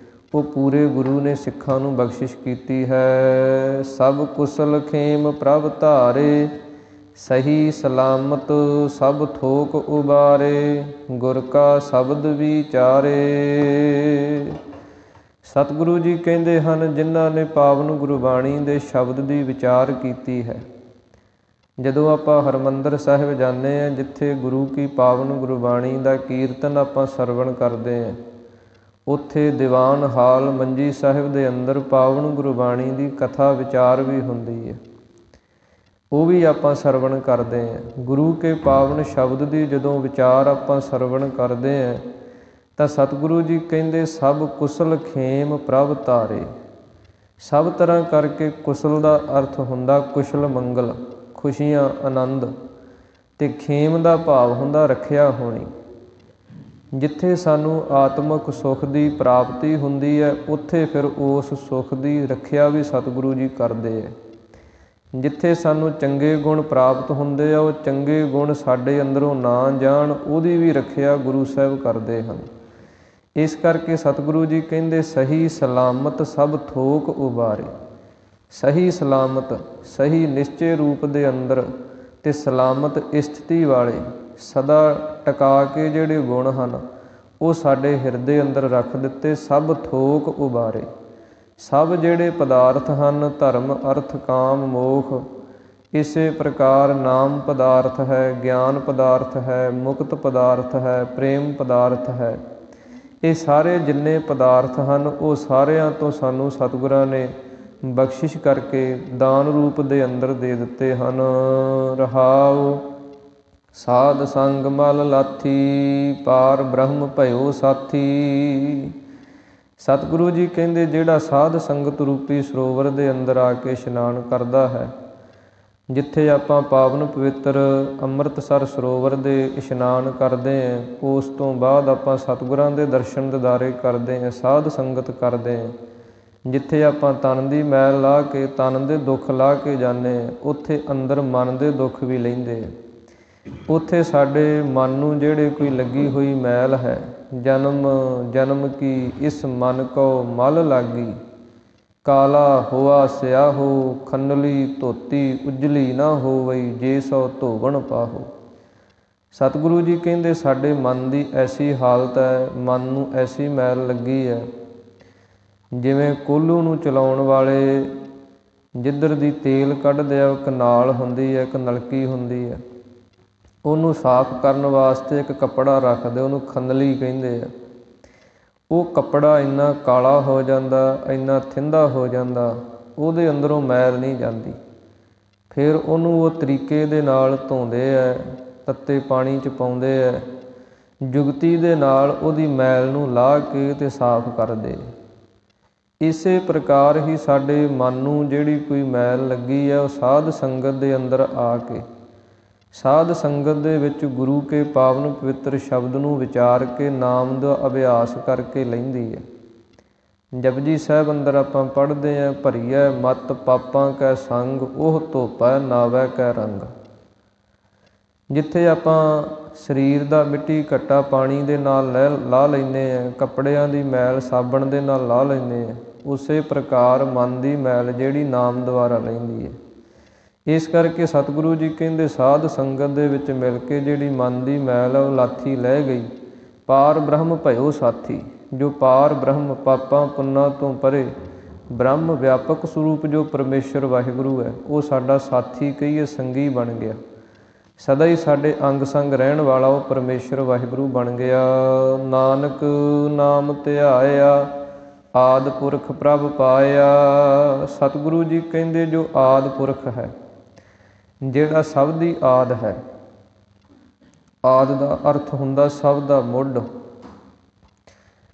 ਉਹ ਪੂਰੇ ਗੁਰੂ ਨੇ ਸਿੱਖਾਂ ਨੂੰ ਬਖਸ਼ਿਸ਼ ਕੀਤੀ ਹੈ। ਸਭ ਕੁਸਲ ਖੇਮ ਪ੍ਰਭ ਧਾਰੇ, ਸਹੀ ਸਲਾਮਤ ਸਭ ਥੋਕ ਉਬਾਰੇ, ਗੁਰ ਕਾ ਸ਼ਬਦ ਵਿਚਾਰੇ। ਸਤਿਗੁਰੂ ਜੀ ਕਹਿੰਦੇ ਹਨ, ਜਿਨ੍ਹਾਂ ਨੇ ਪਾਵਨ ਗੁਰਬਾਣੀ ਦੇ ਸ਼ਬਦ ਦੀ ਵਿਚਾਰ ਕੀਤੀ ਹੈ। ਜਦੋਂ ਆਪਾਂ ਹਰਿਮੰਦਰ ਸਾਹਿਬ ਜਾਂਦੇ ਹਾਂ, ਜਿੱਥੇ ਗੁਰੂ ਕੀ ਪਾਵਨ ਗੁਰਬਾਣੀ ਦਾ ਕੀਰਤਨ ਆਪਾਂ ਸਰਵਣ ਕਰਦੇ ਹਾਂ, ਉੱਥੇ ਦੀਵਾਨ ਹਾਲ ਮੰਜੀ ਸਾਹਿਬ ਦੇ ਅੰਦਰ ਪਾਵਨ ਗੁਰਬਾਣੀ ਦੀ ਕਥਾ ਵਿਚਾਰ ਵੀ ਹੁੰਦੀ ਹੈ, ਉਹ ਵੀ ਆਪਾਂ ਸਰਵਣ ਕਰਦੇ ਹਾਂ। ਗੁਰੂ ਕੇ ਪਾਵਨ ਸ਼ਬਦ ਦੀ ਜਦੋਂ ਵਿਚਾਰ ਆਪਾਂ ਸਰਵਣ ਕਰਦੇ ਹਾਂ ਤਾਂ ਸਤਿਗੁਰੂ ਜੀ ਕਹਿੰਦੇ ਸਭ ਕੁਸਲ ਖੇਮ ਪ੍ਰਭ ਧਾਰੇ। ਸਭ ਤਰ੍ਹਾਂ ਕਰਕੇ ਕੁਸਲ ਦਾ ਅਰਥ ਹੁੰਦਾ ਕੁਸ਼ਲ ਮੰਗਲ, ਖੁਸ਼ੀਆਂ, ਆਨੰਦ, ਅਤੇ ਖੇਮ ਦਾ ਭਾਵ ਹੁੰਦਾ ਰੱਖਿਆ ਹੋਣੀ। ਜਿੱਥੇ ਸਾਨੂੰ ਆਤਮਿਕ ਸੁੱਖ ਦੀ ਪ੍ਰਾਪਤੀ ਹੁੰਦੀ ਹੈ, ਉੱਥੇ ਫਿਰ ਉਸ ਸੁੱਖ ਦੀ ਰੱਖਿਆ ਵੀ ਸਤਿਗੁਰੂ ਜੀ ਕਰਦੇ ਹੈ। ਜਿੱਥੇ ਸਾਨੂੰ ਚੰਗੇ ਗੁਣ ਪ੍ਰਾਪਤ ਹੁੰਦੇ ਆ, ਉਹ ਚੰਗੇ ਗੁਣ ਸਾਡੇ ਅੰਦਰੋਂ ਨਾ ਜਾਣ, ਉਹਦੀ ਵੀ ਰੱਖਿਆ ਗੁਰੂ ਸਾਹਿਬ ਕਰਦੇ ਹਨ। ਇਸ ਕਰਕੇ ਸਤਿਗੁਰੂ ਜੀ ਕਹਿੰਦੇ ਸਹੀ ਸਲਾਮਤ ਸਭ ਥੋਕ ਉਬਾਰੇ। ਸਹੀ ਸਲਾਮਤ, ਸਹੀ ਨਿਸ਼ਚੇ ਰੂਪ ਦੇ ਅੰਦਰ ਅਤੇ ਸਲਾਮਤ ਸਥਿਤੀ ਵਾਲੇ ਸਦਾ ਟਿਕਾ ਕੇ ਜਿਹੜੇ ਗੁਣ ਹਨ ਉਹ ਸਾਡੇ ਹਿਰਦੇ ਅੰਦਰ ਰੱਖ ਦਿੱਤੇ। ਸਭ ਥੋਕ ਉਬਾਰੇ, ਸਭ ਜਿਹੜੇ ਪਦਾਰਥ ਹਨ ਧਰਮ ਅਰਥ ਕਾਮ ਮੋਖ, ਇਸੇ ਪ੍ਰਕਾਰ ਨਾਮ ਪਦਾਰਥ ਹੈ, ਗਿਆਨ ਪਦਾਰਥ ਹੈ, ਮੁਕਤ ਪਦਾਰਥ ਹੈ, ਪ੍ਰੇਮ ਪਦਾਰਥ ਹੈ। ਇਹ ਸਾਰੇ ਜਿੰਨੇ ਪਦਾਰਥ ਹਨ ਉਹ ਸਾਰਿਆਂ ਤੋਂ ਸਾਨੂੰ ਸਤਿਗੁਰਾਂ ਨੇ ਬਖਸ਼ਿਸ਼ ਕਰਕੇ ਦਾਨ ਰੂਪ ਦੇ ਅੰਦਰ ਦੇ ਦਿੱਤੇ ਹਨ। ਰਹਾਉ ਸਾਧ ਸੰਗ ਮਲ ਲਾਥੀ, ਪਾਰ ਬ੍ਰਹਮ ਭਇਓ ਸਾਥੀ। ਸਤਿਗੁਰੂ ਜੀ ਕਹਿੰਦੇ ਜਿਹੜਾ ਸਾਧ ਸੰਗਤ ਰੂਪੀ ਸਰੋਵਰ ਦੇ ਅੰਦਰ ਆ ਕੇ ਇਸ਼ਨਾਨ ਕਰਦਾ ਹੈ, ਜਿੱਥੇ ਆਪਾਂ ਪਾਵਨ ਪਵਿੱਤਰ ਅੰਮ੍ਰਿਤਸਰ ਸਰੋਵਰ ਦੇ ਇਸ਼ਨਾਨ ਕਰਦੇ ਹਾਂ, ਉਸ ਤੋਂ ਬਾਅਦ ਆਪਾਂ ਸਤਿਗੁਰਾਂ ਦੇ ਦਰਸ਼ਨ ਦਿਦਾਰੇ ਕਰਦੇ ਹਾਂ, ਸਾਧ ਸੰਗਤ ਕਰਦੇ ਹਾਂ, ਜਿੱਥੇ ਆਪਾਂ ਤਨ ਦੀ ਮੈਲ ਲਾ ਕੇ ਤਨ ਦੇ ਦੁੱਖ ਲਾ ਕੇ ਜਾਂਦੇ ਹਾਂ, ਉੱਥੇ ਅੰਦਰ ਮਨ ਦੇ ਦੁੱਖ ਵੀ ਲੈਂਦੇ ਆ। ਉੱਥੇ ਸਾਡੇ ਮਨ ਨੂੰ ਜਿਹੜੇ ਕੋਈ ਲੱਗੀ ਹੋਈ ਮੈਲ ਹੈ, ਜਨਮ ਜਨਮ ਕੀ ਇਸ ਮਨ ਕੋ ਮਲ ਲਾਗੀ, ਕਾਲਾ ਹੋਆ ਸਿਆਹੋ ਖੰਨਲੀ ਧੋਤੀ ਉਜਲੀ ਨਾ ਹੋਵਈ, ਜੇ ਸੋ ਧੋਵਣ ਪਾਹੋ। ਸਤਿਗੁਰੂ ਜੀ ਕਹਿੰਦੇ ਸਾਡੇ ਮਨ ਦੀ ਐਸੀ ਹਾਲਤ ਹੈ, ਮਨ ਨੂੰ ਐਸੀ ਮੈਲ ਲੱਗੀ ਹੈ, ਜਿਵੇਂ ਕੋਹਲੂ ਨੂੰ ਚਲਾਉਣ ਵਾਲੇ ਜਿੱਧਰ ਦੀ ਤੇਲ ਕੱਢਦੇ ਆ, ਇੱਕ ਨਾਲ ਹੁੰਦੀ ਹੈ, ਇੱਕ ਨਲਕੀ ਹੁੰਦੀ ਹੈ, ਉਹਨੂੰ ਸਾਫ਼ ਕਰਨ ਵਾਸਤੇ ਇੱਕ ਕੱਪੜਾ ਰੱਖਦੇ, ਉਹਨੂੰ ਖੰਨਲੀ ਕਹਿੰਦੇ ਆ। ਉਹ ਕੱਪੜਾ ਇੰਨਾ ਕਾਲਾ ਹੋ ਜਾਂਦਾ, ਇੰਨਾ ਥਿੰਦਾ ਹੋ ਜਾਂਦਾ, ਉਹਦੇ ਅੰਦਰੋਂ ਮੈਲ ਨਹੀਂ ਜਾਂਦੀ। ਫਿਰ ਉਹਨੂੰ ਉਹ ਤਰੀਕੇ ਦੇ ਨਾਲ ਧੋਂਦੇ ਹੈ, ਤੱਤੇ ਪਾਣੀ 'ਚ ਪਾਉਂਦੇ ਹੈ, ਜੁਗਤੀ ਦੇ ਨਾਲ ਉਹਦੀ ਮੈਲ ਨੂੰ ਲਾਹ ਕੇ ਅਤੇ ਸਾਫ਼ ਕਰਦੇ। ਇਸੇ ਪ੍ਰਕਾਰ ਹੀ ਸਾਡੇ ਮਨ ਨੂੰ ਜਿਹੜੀ ਕੋਈ ਮੈਲ ਲੱਗੀ ਹੈ, ਉਹ ਸਾਧ ਸੰਗਤ ਦੇ ਅੰਦਰ ਆ ਕੇ ਸਾਧ ਸੰਗਤ ਦੇ ਵਿੱਚ ਗੁਰੂ ਕੇ ਪਾਵਨ ਪਵਿੱਤਰ ਸ਼ਬਦ ਨੂੰ ਵਿਚਾਰ ਕੇ ਨਾਮ ਦਾ ਅਭਿਆਸ ਕਰਕੇ ਲੈਂਦੀ ਹੈ। ਜਪਜੀ ਸਾਹਿਬ ਅੰਦਰ ਆਪਾਂ ਪੜ੍ਹਦੇ ਹਾਂ, ਭਰੀਐ ਮਤ ਪਾਪਾਂ ਕੈ ਸੰਗ, ਉਹ ਧੋਪੈ ਨਾਵੈ ਕੈ ਰੰਗ। ਜਿੱਥੇ ਆਪਾਂ ਸਰੀਰ ਦਾ ਮਿੱਟੀ ਘੱਟਾ ਪਾਣੀ ਦੇ ਨਾਲ ਲਾ ਲੈਂਦੇ ਹਾਂ, ਕੱਪੜਿਆਂ ਦੀ ਮੈਲ ਸਾਬਣ ਦੇ ਨਾਲ ਲਾ ਲੈਂਦੇ ਹਾਂ, ਉਸੇ ਪ੍ਰਕਾਰ ਮਨ ਦੀ ਮੈਲ ਜਿਹੜੀ ਨਾਮ ਦੁਆਰਾ ਲੈਂਦੀ ਹੈ। ਇਸ ਕਰਕੇ ਸਤਿਗੁਰੂ ਜੀ ਕਹਿੰਦੇ ਸਾਧ ਸੰਗਤ ਦੇ ਵਿੱਚ ਮਿਲ ਕੇ ਜਿਹੜੀ ਮਨ ਦੀ ਮੈਲ ਹੈ ਉਹ ਲਾਥੀ ਲੈ ਗਈ। ਪਾਰ ਬ੍ਰਹਮ ਭਇਓ ਸਾਥੀ, ਜੋ ਪਾਰ ਬ੍ਰਹਮ ਪਾਪਾਂ ਪੁੰਨਾਂ ਤੋਂ ਪਰੇ ਬ੍ਰਹਮ ਵਿਆਪਕ ਸਰੂਪ ਜੋ ਪਰਮੇਸ਼ਰ ਵਾਹਿਗੁਰੂ ਹੈ, ਉਹ ਸਾਡਾ ਸਾਥੀ ਕਹੀਏ, ਸੰਗੀ ਬਣ ਗਿਆ। ਸਦਾ ਹੀ ਸਾਡੇ ਅੰਗ ਸੰਗ ਰਹਿਣ ਵਾਲਾ ਉਹ ਪਰਮੇਸ਼ਰ ਵਾਹਿਗੁਰੂ ਬਣ ਗਿਆ। ਨਾਨਕ ਨਾਮ ਧਿਆਇਆ, ਆਦਿ ਪੁਰਖ ਪ੍ਰਭ ਪਾਇਆ। ਸਤਿਗੁਰੂ ਜੀ ਕਹਿੰਦੇ ਜੋ ਆਦਿ ਪੁਰਖ ਹੈ, ਜਿਹੜਾ ਸਭ ਦੀ ਆਦ ਹੈ, ਆਦ ਦਾ ਅਰਥ ਹੁੰਦਾ ਸਭ ਦਾ ਮੁੱਢ।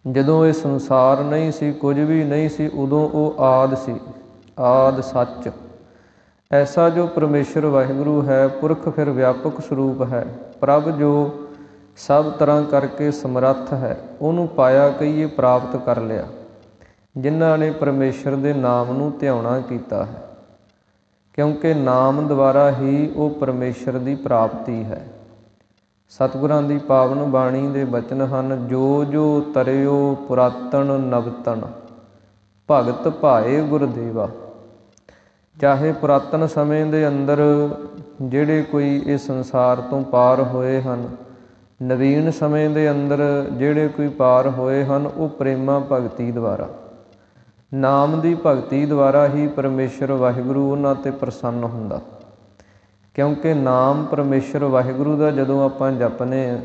ਜਦੋਂ ਇਹ ਸੰਸਾਰ ਨਹੀਂ ਸੀ, ਕੁਝ ਵੀ ਨਹੀਂ ਸੀ, ਉਦੋਂ ਉਹ ਆਦ ਸੀ, ਆਦ ਸੱਚ। ਐਸਾ ਜੋ ਪਰਮੇਸ਼ਰ ਵਾਹਿਗੁਰੂ ਹੈ, ਪੁਰਖ ਫਿਰ ਵਿਆਪਕ ਸਰੂਪ ਹੈ, ਪ੍ਰਭ ਜੋ ਸਭ ਤਰ੍ਹਾਂ ਕਰਕੇ ਸਮਰੱਥ ਹੈ, ਉਹਨੂੰ ਪਾਇਆ ਕਹੀਏ, ਪ੍ਰਾਪਤ ਕਰ ਲਿਆ, ਜਿਨ੍ਹਾਂ ਨੇ ਪਰਮੇਸ਼ਰ ਦੇ ਨਾਮ ਨੂੰ ਧਿਆਉਣਾ ਕੀਤਾ ਹੈ। ਕਿਉਂਕਿ ਨਾਮ ਦੁਆਰਾ ਹੀ ਉਹ ਪਰਮੇਸ਼ਰ ਦੀ ਪ੍ਰਾਪਤੀ ਹੈ। ਸਤਿਗੁਰਾਂ ਦੀ ਪਾਵਨ ਬਾਣੀ ਦੇ ਬਚਨ ਹਨ, ਜੋ ਜੋ ਤਰਿਓ ਪੁਰਾਤਨ ਨਵਤਨ, ਭਗਤ ਭਾਏ ਗੁਰਦੇਵਾ। ਚਾਹੇ ਪੁਰਾਤਨ ਸਮੇਂ ਦੇ ਅੰਦਰ ਜਿਹੜੇ ਕੋਈ ਇਸ ਸੰਸਾਰ ਤੋਂ ਪਾਰ ਹੋਏ ਹਨ, ਨਵੀਨ ਸਮੇਂ ਦੇ ਅੰਦਰ ਜਿਹੜੇ ਕੋਈ ਪਾਰ ਹੋਏ ਹਨ, ਉਹ ਪ੍ਰੇਮਾ ਭਗਤੀ ਦੁਆਰਾ, ਨਾਮ ਦੀ ਭਗਤੀ ਦੁਆਰਾ ਹੀ ਪਰਮੇਸ਼ਰ ਵਾਹਿਗੁਰੂ ਉਹਨਾਂ 'ਤੇ ਪ੍ਰਸੰਨ ਹੁੰਦਾ। ਕਿਉਂਕਿ ਨਾਮ ਪਰਮੇਸ਼ਰ ਵਾਹਿਗੁਰੂ ਦਾ ਜਦੋਂ ਆਪਾਂ ਜਪਦੇ ਹਾਂ,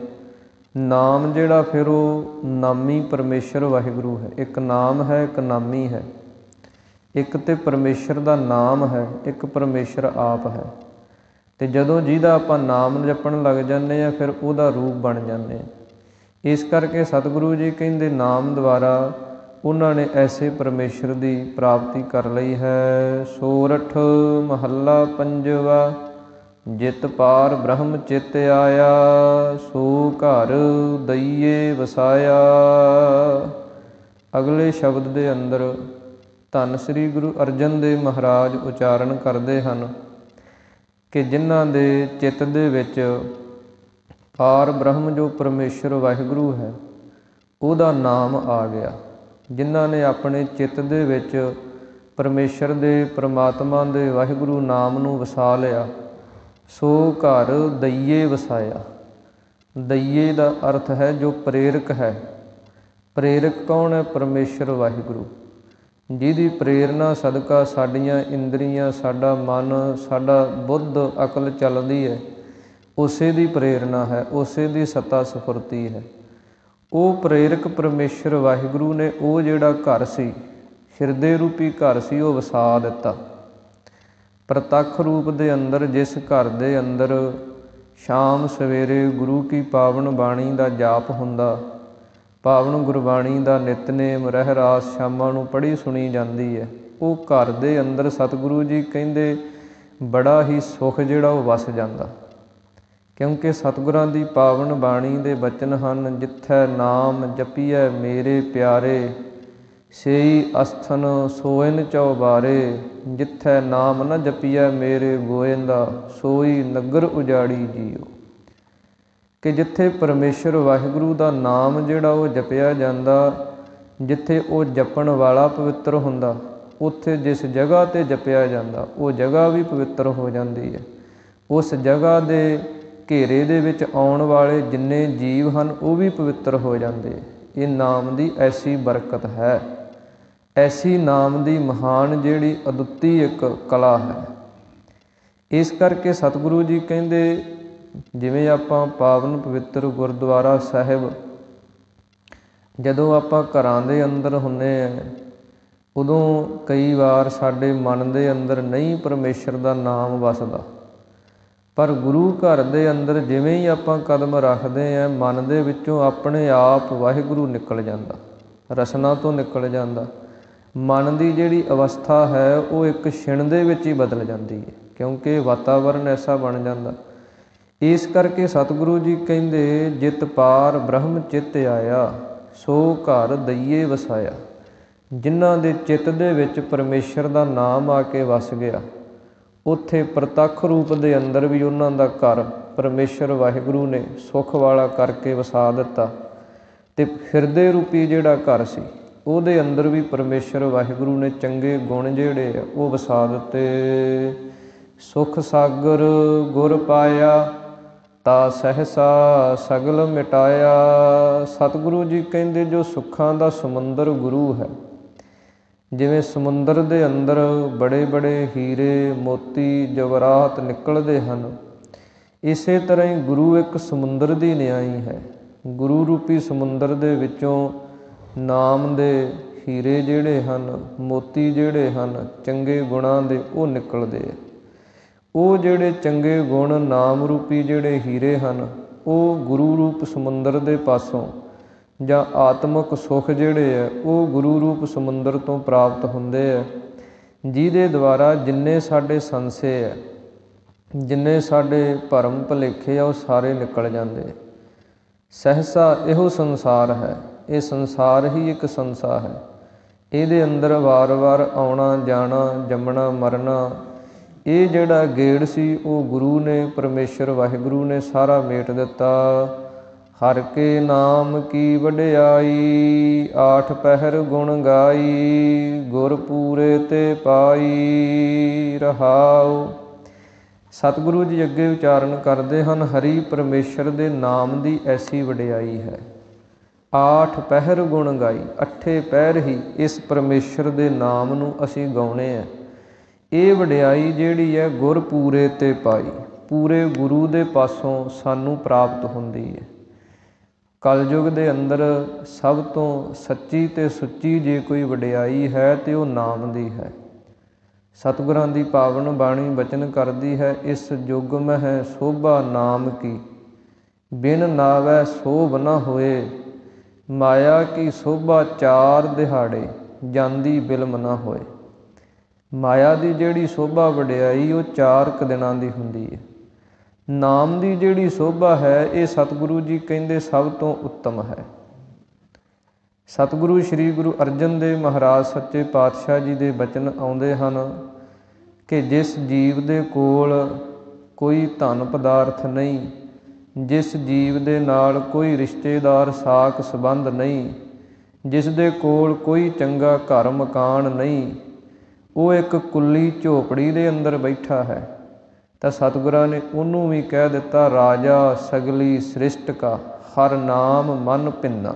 ਨਾਮ ਜਿਹੜਾ ਫਿਰ ਉਹ ਨਾਮੀ ਪਰਮੇਸ਼ਰ ਵਾਹਿਗੁਰੂ ਹੈ। ਇੱਕ ਨਾਮ ਹੈ, ਇੱਕ ਨਾਮੀ ਹੈ। ਇੱਕ ਤਾਂ ਪਰਮੇਸ਼ਰ ਦਾ ਨਾਮ ਹੈ, ਇੱਕ ਪਰਮੇਸ਼ਰ ਆਪ ਹੈ। ਅਤੇ ਜਦੋਂ ਜਿਹਦਾ ਆਪਾਂ ਨਾਮ ਜਪਣ ਲੱਗ ਜਾਂਦੇ ਹਾਂ, ਫਿਰ ਉਹਦਾ ਰੂਪ ਬਣ ਜਾਂਦੇ ਹਾਂ। ਇਸ ਕਰਕੇ ਸਤਿਗੁਰੂ ਜੀ ਕਹਿੰਦੇ ਨਾਮ ਦੁਆਰਾ ਉਹਨਾਂ ਨੇ ਐਸੇ ਪਰਮੇਸ਼ਰ ਦੀ ਪ੍ਰਾਪਤੀ ਕਰ ਲਈ ਹੈ। ਸੋਰਠ ਮਹੱਲਾ ਪੰਜਵਾ। ਜਿਤ ਪਾਰ ਬ੍ਰਹਮ ਚਿਤ ਆਇਆ, ਸੋ ਘਰ ਦਈਏ ਵਸਾਇਆ। ਅਗਲੇ ਸ਼ਬਦ ਦੇ ਅੰਦਰ ਧੰਨ ਸ੍ਰੀ ਗੁਰੂ ਅਰਜਨ ਦੇਵ ਮਹਾਰਾਜ ਉਚਾਰਨ ਕਰਦੇ ਹਨ ਕਿ ਜਿਨ੍ਹਾਂ ਦੇ ਚਿੱਤ ਦੇ ਵਿੱਚ ਪਾਰ ਬ੍ਰਹਮ ਜੋ ਪਰਮੇਸ਼ਰ ਵਾਹਿਗੁਰੂ ਹੈ, ਉਹਦਾ ਨਾਮ ਆ ਗਿਆ, ਜਿਨ੍ਹਾਂ ਨੇ ਆਪਣੇ ਚਿੱਤ ਦੇ ਵਿੱਚ ਪਰਮੇਸ਼ਰ ਦੇ ਪਰਮਾਤਮਾ ਦੇ ਵਾਹਿਗੁਰੂ ਨਾਮ ਨੂੰ ਵਸਾ ਲਿਆ, ਸੋ ਘਰ ਦਈਏ ਵਸਾਇਆ। ਦਈਏ ਦਾ ਅਰਥ ਹੈ ਜੋ ਪ੍ਰੇਰਕ ਹੈ। ਪ੍ਰੇਰਕ ਕੌਣ ਹੈ? ਪਰਮੇਸ਼ਰ ਵਾਹਿਗੁਰੂ, ਜਿਹਦੀ ਪ੍ਰੇਰਨਾ ਸਦਕਾ ਸਾਡੀਆਂ ਇੰਦਰੀਆਂ, ਸਾਡਾ ਮਨ, ਸਾਡਾ ਬੁੱਧ, ਅਕਲ ਚੱਲਦੀ ਹੈ। ਉਸੇ ਦੀ ਪ੍ਰੇਰਨਾ ਹੈ, ਉਸੇ ਦੀ ਸੱਤਾ ਸਫੁਰਤੀ ਹੈ। ਉਹ ਪ੍ਰੇਰਕ ਪਰਮੇਸ਼ਰ ਵਾਹਿਗੁਰੂ ਨੇ ਉਹ ਜਿਹੜਾ ਘਰ ਸੀ, ਹਿਰਦੇ ਰੂਪੀ ਘਰ ਸੀ, ਉਹ ਵਸਾ ਦਿੱਤਾ। ਪ੍ਰਤੱਖ ਰੂਪ ਦੇ ਅੰਦਰ ਜਿਸ ਘਰ ਦੇ ਅੰਦਰ ਸ਼ਾਮ ਸਵੇਰੇ ਗੁਰੂ ਕੀ ਪਾਵਨ ਬਾਣੀ ਦਾ ਜਾਪ ਹੁੰਦਾ, ਪਾਵਨ ਗੁਰਬਾਣੀ ਦਾ ਨਿਤਨੇਮ ਰਹਿਰਾਸ ਸ਼ਾਮਾਂ ਨੂੰ ਪੜ੍ਹੀ ਸੁਣੀ ਜਾਂਦੀ ਹੈ, ਉਹ ਘਰ ਦੇ ਅੰਦਰ ਸਤਿਗੁਰੂ ਜੀ ਕਹਿੰਦੇ ਬੜਾ ਹੀ ਸੁੱਖ ਜਿਹੜਾ ਉਹ ਵਸ ਜਾਂਦਾ। ਕਿਉਂਕਿ ਸਤਿਗੁਰਾਂ ਦੀ ਪਾਵਨ ਬਾਣੀ ਦੇ ਬਚਨ ਹਨ, ਜਿੱਥੈ ਨਾਮ ਜਪੀਐ ਮੇਰੇ ਪਿਆਰੇ, ਸੇਈ ਅਸਥਨ ਸੋਇਨ ਚੌਬਾਰੇ, ਜਿੱਥੈ ਨਾਮ ਨ ਜਪੀਐ ਮੇਰੇ ਗੋਇੰਦਾ, ਸੋਈ ਨਗਰ ਉਜਾੜੀ ਜੀਓ। ਕਿ ਜਿੱਥੇ ਪਰਮੇਸ਼ਰ ਵਾਹਿਗੁਰੂ ਦਾ ਨਾਮ ਜਿਹੜਾ ਉਹ ਜਪਿਆ ਜਾਂਦਾ, ਜਿੱਥੇ ਉਹ ਜਪਣ ਵਾਲਾ ਪਵਿੱਤਰ ਹੁੰਦਾ, ਉੱਥੇ ਜਿਸ ਜਗ੍ਹਾ 'ਤੇ ਜਪਿਆ ਜਾਂਦਾ ਉਹ ਜਗ੍ਹਾ ਵੀ ਪਵਿੱਤਰ ਹੋ ਜਾਂਦੀ ਹੈ। ਉਸ ਜਗ੍ਹਾ ਦੇ ਘੇਰੇ ਦੇ ਵਿੱਚ ਆਉਣ ਵਾਲੇ ਜਿੰਨੇ ਜੀਵ ਹਨ ਉਹ ਵੀ ਪਵਿੱਤਰ ਹੋ ਜਾਂਦੇ। ਇਹ ਨਾਮ ਦੀ ਐਸੀ ਬਰਕਤ ਹੈ, ਐਸੀ ਨਾਮ ਦੀ ਮਹਾਨ ਜਿਹੜੀ ਅਦੁੱਤੀ ਇੱਕ ਕਲਾ ਹੈ। ਇਸ ਕਰਕੇ ਸਤਿਗੁਰੂ ਜੀ ਕਹਿੰਦੇ, ਜਿਵੇਂ ਆਪਾਂ ਪਾਵਨ ਪਵਿੱਤਰ ਗੁਰਦੁਆਰਾ ਸਾਹਿਬ ਜਦੋਂ ਆਪਾਂ ਘਰਾਂ ਦੇ ਅੰਦਰ ਹੁੰਦੇ ਹਾਂ, ਉਦੋਂ ਕਈ ਵਾਰ ਸਾਡੇ ਮਨ ਦੇ ਅੰਦਰ ਨਹੀਂ ਪਰਮੇਸ਼ਰ ਦਾ ਨਾਮ ਵਸਦਾ, ਪਰ ਗੁਰੂ ਘਰ ਦੇ ਅੰਦਰ ਜਿਵੇਂ ਹੀ ਆਪਾਂ ਕਦਮ ਰੱਖਦੇ ਹਾਂ, ਮਨ ਦੇ ਵਿੱਚੋਂ ਆਪਣੇ ਆਪ ਵਾਹਿਗੁਰੂ ਨਿਕਲ ਜਾਂਦਾ, ਰਸਨਾ ਤੋਂ ਨਿਕਲ ਜਾਂਦਾ। ਮਨ ਦੀ ਜਿਹੜੀ ਅਵਸਥਾ ਹੈ ਉਹ ਇੱਕ ਛਿਣ ਦੇ ਵਿੱਚ ਹੀ ਬਦਲ ਜਾਂਦੀ ਹੈ, ਕਿਉਂਕਿ ਵਾਤਾਵਰਨ ਐਸਾ ਬਣ ਜਾਂਦਾ। ਇਸ ਕਰਕੇ ਸਤਿਗੁਰੂ ਜੀ ਕਹਿੰਦੇ, ਜਿਤ ਪਾਰ ਬ੍ਰਹਮ ਚਿੱਤ ਆਇਆ, ਸੋ ਘਰ ਦਈਏ ਵਸਾਇਆ। ਜਿਨ੍ਹਾਂ ਦੇ ਚਿੱਤ ਦੇ ਵਿੱਚ ਪਰਮੇਸ਼ਰ ਦਾ ਨਾਮ ਆ ਕੇ ਵਸ ਗਿਆ, ਉੱਥੇ ਪ੍ਰਤੱਖ ਰੂਪ ਦੇ ਅੰਦਰ ਵੀ ਉਹਨਾਂ ਦਾ ਘਰ ਪਰਮੇਸ਼ਰ ਵਾਹਿਗੁਰੂ ਨੇ ਸੁੱਖ ਵਾਲਾ ਕਰਕੇ ਵਸਾ ਦਿੱਤਾ। ਅਤੇ ਹਿਰਦੇ ਰੂਪੀ ਜਿਹੜਾ ਘਰ ਸੀ ਉਹਦੇ ਅੰਦਰ ਵੀ ਪਰਮੇਸ਼ਰ ਵਾਹਿਗੁਰੂ ਨੇ ਚੰਗੇ ਗੁਣ ਜਿਹੜੇ ਆ ਉਹ ਵਸਾ ਦਿੱਤੇ। ਸੁਖ ਸਾਗਰ ਗੁਰ ਪਾਇਆ, ਤਾ ਸਹਿਸਾ ਸਗਲ ਮਿਟਾਇਆ। ਸਤਿਗੁਰੂ ਜੀ ਕਹਿੰਦੇ ਜੋ ਸੁੱਖਾਂ ਦਾ ਸਮੁੰਦਰ ਗੁਰੂ ਹੈ, ਜਿਵੇਂ ਸਮੁੰਦਰ ਦੇ ਅੰਦਰ ਬੜੇ ਬੜੇ ਹੀਰੇ ਮੋਤੀ ਜਵਾਹਰਾਤ ਨਿਕਲਦੇ ਹਨ, ਇਸੇ ਤਰ੍ਹਾਂ ਹੀ ਗੁਰੂ ਇੱਕ ਸਮੁੰਦਰ ਦੀ ਨਿਆਈ ਹੈ। ਗੁਰੂ ਰੂਪੀ ਸਮੁੰਦਰ ਦੇ ਵਿੱਚੋਂ ਨਾਮ ਦੇ ਹੀਰੇ ਜਿਹੜੇ ਹਨ, ਮੋਤੀ ਜਿਹੜੇ ਹਨ, ਚੰਗੇ ਗੁਣਾਂ ਦੇ, ਉਹ ਨਿਕਲਦੇ ਆ। ਉਹ ਜਿਹੜੇ ਚੰਗੇ ਗੁਣ ਨਾਮ ਰੂਪੀ ਜਿਹੜੇ ਹੀਰੇ ਹਨ, ਉਹ ਗੁਰੂ ਰੂਪ ਸਮੁੰਦਰ ਦੇ ਪਾਸੋਂ ਜਾਂ ਆਤਮਿਕ ਸੁੱਖ ਜਿਹੜੇ ਆ ਉਹ ਗੁਰੂ ਰੂਪ ਸਮੁੰਦਰ ਤੋਂ ਪ੍ਰਾਪਤ ਹੁੰਦੇ ਆ, ਜਿਹਦੇ ਦੁਆਰਾ ਜਿੰਨੇ ਸਾਡੇ ਸੰਸੇ ਹੈ, ਜਿੰਨੇ ਸਾਡੇ ਭਰਮ ਭੁਲੇਖੇ ਆ, ਉਹ ਸਾਰੇ ਨਿਕਲ ਜਾਂਦੇ। ਸਹਿਸਾ ਇਹੋ ਸੰਸਾਰ ਹੈ, ਇਹ ਸੰਸਾਰ ਹੀ ਇੱਕ ਸੰਸਾ ਹੈ। ਇਹਦੇ ਅੰਦਰ ਵਾਰ-ਵਾਰ ਆਉਣਾ ਜਾਣਾ, ਜੰਮਣਾ ਮਰਨਾ, ਇਹ ਜਿਹੜਾ ਗੇੜ ਸੀ ਉਹ ਗੁਰੂ ਨੇ, ਪਰਮੇਸ਼ਰ ਵਾਹਿਗੁਰੂ ਨੇ ਸਾਰਾ ਮੇਟ ਦਿੱਤਾ। ਹਰਿ ਕੇ ਨਾਮ ਕੀ ਵਡਿਆਈ, ਆਠ ਪਹਿਰ ਗੁਣ ਗਾਈ, ਗੁਰ ਪੂਰੇ ਤੇ ਪਾਈ ਰਹਾਉ। ਸਤਿਗੁਰੂ ਜੀ ਅੱਗੇ ਉਚਾਰਨ ਕਰਦੇ ਹਨ, ਹਰੀ ਪਰਮੇਸ਼ਰ ਦੇ ਨਾਮ ਦੀ ਐਸੀ ਵਡਿਆਈ ਹੈ। ਆਠ ਪਹਿਰ ਗੁਣ ਗਾਈ, ਅੱਠੇ ਪਹਿਰ ਹੀ ਇਸ ਪਰਮੇਸ਼ਰ ਦੇ ਨਾਮ ਨੂੰ ਅਸੀਂ ਗਾਉਣੇ ਹੈ। ਇਹ ਵਡਿਆਈ ਜਿਹੜੀ ਹੈ ਗੁਰ ਪੂਰੇ ਤੇ ਪਾਈ, ਪੂਰੇ ਗੁਰੂ ਦੇ ਪਾਸੋਂ ਸਾਨੂੰ ਪ੍ਰਾਪਤ ਹੁੰਦੀ ਹੈ। ਕਲਯੁਗ ਦੇ ਅੰਦਰ ਸਭ ਤੋਂ ਸੱਚੀ ਅਤੇ ਸੁੱਚੀ ਜੇ ਕੋਈ ਵਡਿਆਈ ਹੈ ਤਾਂ ਉਹ ਨਾਮ ਦੀ ਹੈ। ਸਤਿਗੁਰਾਂ ਦੀ ਪਾਵਨ ਬਾਣੀ ਬਚਨ ਕਰਦੀ ਹੈ, ਇਸ ਯੁੱਗ ਮਹਿ ਸੋਭਾ ਨਾਮ ਕੀ, ਬਿਨ ਨਾਵੈ ਸੋਭ ਨ ਹੋਏ, ਮਾਇਆ ਕੀ ਸੋਭਾ ਚਾਰ ਦਿਹਾੜੇ, ਜਾਂਦੀ ਬਿਲਮ ਨਾ ਹੋਏ। ਮਾਇਆ ਦੀ ਜਿਹੜੀ ਸੋਭਾ ਵਡਿਆਈ ਉਹ 4 ਕੁ ਦਿਨਾਂ ਦੀ ਹੁੰਦੀ ਹੈ। ਨਾਮ ਦੀ ਜਿਹੜੀ ਸੋਭਾ ਹੈ ਇਹ ਸਤਿਗੁਰੂ ਜੀ ਕਹਿੰਦੇ ਸਭ ਤੋਂ ਉੱਤਮ ਹੈ। ਸਤਿਗੁਰੂ ਸ਼੍ਰੀ ਗੁਰੂ ਅਰਜਨ ਦੇਵ ਮਹਾਰਾਜ ਸੱਚੇ ਪਾਤਸ਼ਾਹ ਜੀ ਦੇ ਬਚਨ ਆਉਂਦੇ ਹਨ ਕਿ ਜਿਸ ਜੀਵ ਦੇ ਕੋਲ ਕੋਈ ਧਨ ਪਦਾਰਥ ਨਹੀਂ, ਜਿਸ ਜੀਵ ਦੇ ਨਾਲ ਕੋਈ ਰਿਸ਼ਤੇਦਾਰ ਸਾਕ ਸੰਬੰਧ ਨਹੀਂ, ਜਿਸ ਦੇ ਕੋਲ ਕੋਈ ਚੰਗਾ ਘਰ ਮਕਾਨ ਨਹੀਂ, ਉਹ ਇੱਕ ਕੁੱਲੀ ਝੋਪੜੀ ਦੇ ਅੰਦਰ ਬੈਠਾ ਹੈ, ਤਾਂ ਸਤਿਗੁਰਾਂ ਨੇ ਉਹਨੂੰ ਵੀ ਕਹਿ ਦਿੱਤਾ, ਰਾਜਾ ਸਗਲੀ ਸ੍ਰਿਸ਼ਟ ਕਾ ਹਰ ਨਾਮ ਮਨ ਭਿੰਨਾ।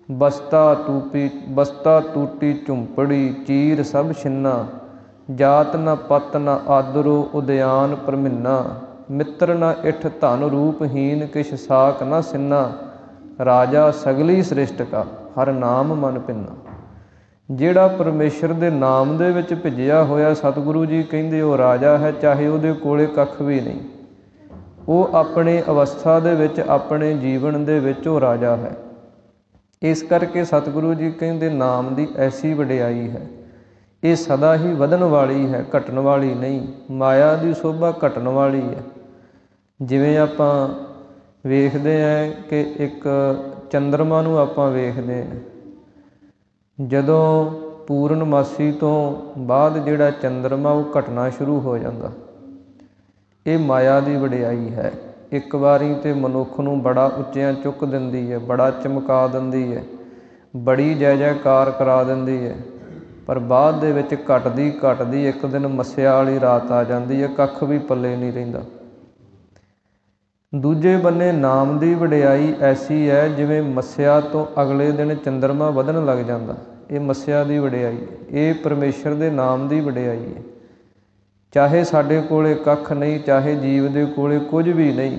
ਬਸਤਾ ਟੂਟੀ ਝੁੰਪੜੀ ਚੀਰ ਸਭ ਛਿੰਨਾ। ਜਾਤ ਨ ਪਤ ਨ ਆਦਰੋ ਉਦਿਆਨ ਪਰਮਿੰਨਾ। ਮਿੱਤਰ ਨ ਇਠ ਧਨ ਰੂਪਹੀਨ ਕਿਛ ਸਾਕ ਨ ਸਿੰਨਾ। ਰਾਜਾ ਸਗਲੀ ਸ੍ਰਿਸ਼ਟ ਕਾ ਹਰ ਨਾਮ ਮਨ ਭਿੰਨਾ। ਜਿਹੜਾ ਪਰਮੇਸ਼ਰ ਦੇ ਨਾਮ ਦੇ ਵਿੱਚ ਭਿੱਜਿਆ ਹੋਇਆ, ਸਤਿਗੁਰੂ ਜੀ ਕਹਿੰਦੇ ਉਹ ਰਾਜਾ ਹੈ, ਚਾਹੇ ਉਹਦੇ ਕੋਲੇ ਕੱਖ ਵੀ ਨਹੀਂ। ਉਹ ਆਪਣੇ ਅਵਸਥਾ ਦੇ ਵਿੱਚ, ਆਪਣੇ ਜੀਵਨ ਦੇ ਵਿੱਚ ਉਹ ਰਾਜਾ ਹੈ। ਇਸ ਕਰਕੇ ਸਤਿਗੁਰੂ ਜੀ ਕਹਿੰਦੇ ਨਾਮ ਦੀ ਐਸੀ ਵਡਿਆਈ ਹੈ, ਇਹ ਸਦਾ ਹੀ ਵਧਣ ਵਾਲੀ ਹੈ, ਘਟਣ ਵਾਲੀ ਨਹੀਂ। ਮਾਇਆ ਦੀ ਸੋਭਾ ਘਟਣ ਵਾਲੀ ਹੈ। ਜਿਵੇਂ ਆਪਾਂ ਵੇਖਦੇ ਹਾਂ ਕਿ ਇੱਕ ਚੰਦਰਮਾ ਨੂੰ ਆਪਾਂ ਵੇਖਦੇ ਹਾਂ, ਜਦੋਂ ਪੂਰਨਮਾਸੀ ਤੋਂ ਬਾਅਦ ਜਿਹੜਾ ਚੰਦਰਮਾ ਉਹ ਘਟਣਾ ਸ਼ੁਰੂ ਹੋ ਜਾਂਦਾ। ਇਹ ਮਾਇਆ ਦੀ ਵਡਿਆਈ ਹੈ। ਇੱਕ ਵਾਰੀ ਤਾਂ ਮਨੁੱਖ ਨੂੰ ਬੜਾ ਉੱਚਿਆਂ ਚੁੱਕ ਦਿੰਦੀ ਹੈ, ਬੜਾ ਚਮਕਾ ਦਿੰਦੀ ਹੈ, ਬੜੀ ਜੈ ਜੈਕਾਰ ਕਰਾ ਦਿੰਦੀ ਹੈ, ਪਰ ਬਾਅਦ ਦੇ ਵਿੱਚ ਘਟਦੀ ਇੱਕ ਦਿਨ ਮੱਸਿਆ ਵਾਲੀ ਰਾਤ ਆ ਜਾਂਦੀ ਹੈ, ਕੱਖ ਵੀ ਪੱਲੇ ਨਹੀਂ ਰਹਿੰਦਾ। ਦੂਜੇ ਬੰਨੇ ਨਾਮ ਦੀ ਵਡਿਆਈ ਐਸੀ ਹੈ, ਜਿਵੇਂ ਮੱਸਿਆ ਤੋਂ ਅਗਲੇ ਦਿਨ ਚੰਦਰਮਾ ਵਧਣ ਲੱਗ ਜਾਂਦਾ। ਇਹ ਮੱਸਿਆ ਦੀ ਵਡਿਆਈ ਹੈ, ਇਹ ਪਰਮੇਸ਼ਰ ਦੇ ਨਾਮ ਦੀ ਵਡਿਆਈ ਹੈ। ਚਾਹੇ ਸਾਡੇ ਕੋਲੇ ਕੱਖ ਨਹੀਂ, ਚਾਹੇ ਜੀਵ ਦੇ ਕੋਲੇ ਕੁਝ ਵੀ ਨਹੀਂ,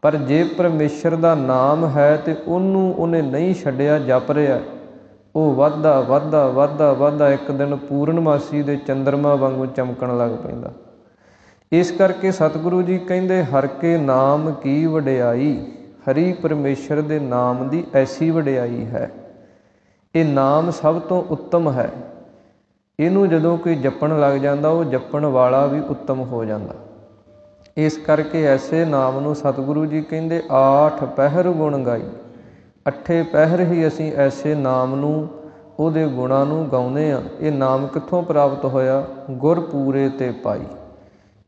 ਪਰ ਜੇ ਪਰਮੇਸ਼ਰ ਦਾ ਨਾਮ ਹੈ ਤੇ ਉਹਨੇ ਨਹੀਂ ਛੱਡਿਆ, ਜਪ ਰਿਹਾ, ਉਹ ਵੱਧਦਾ ਇੱਕ ਦਿਨ ਪੂਰਨਮਾਸੀ ਦੇ ਚੰਦਰਮਾ ਵਾਂਗੂ ਚਮਕਣ ਲੱਗ ਪੈਂਦਾ। ਇਸ ਕਰਕੇ ਸਤਿਗੁਰੂ ਜੀ ਕਹਿੰਦੇ, ਹਰਿ ਕੇ ਨਾਮ ਕੀ ਵਡਿਆਈ। ਹਰੀ ਪਰਮੇਸ਼ਰ ਦੇ ਨਾਮ ਦੀ ਐਸੀ ਵਡਿਆਈ ਹੈ। ਇਹ ਨਾਮ ਸਭ ਤੋਂ ਉੱਤਮ ਹੈ। ਇਹਨੂੰ ਜਦੋਂ ਕੋਈ ਜਪਣ ਲੱਗ ਜਾਂਦਾ, ਉਹ ਜਪਣ ਵਾਲਾ ਵੀ ਉੱਤਮ ਹੋ ਜਾਂਦਾ। ਇਸ ਕਰਕੇ ਐਸੇ ਨਾਮ ਨੂੰ ਸਤਿਗੁਰੂ ਜੀ ਕਹਿੰਦੇ, ਆਠ ਪਹਿਰ ਗੁਣ ਗਾਈ। ਅੱਠੇ ਪਹਿਰ ਹੀ ਅਸੀਂ ਐਸੇ ਨਾਮ ਨੂੰ, ਉਹਦੇ ਗੁਣਾਂ ਨੂੰ ਗਾਉਂਦੇ ਹਾਂ। ਇਹ ਨਾਮ ਕਿੱਥੋਂ ਪ੍ਰਾਪਤ ਹੋਇਆ? ਗੁਰ ਪੂਰੇ ਤੇ ਪਾਈ।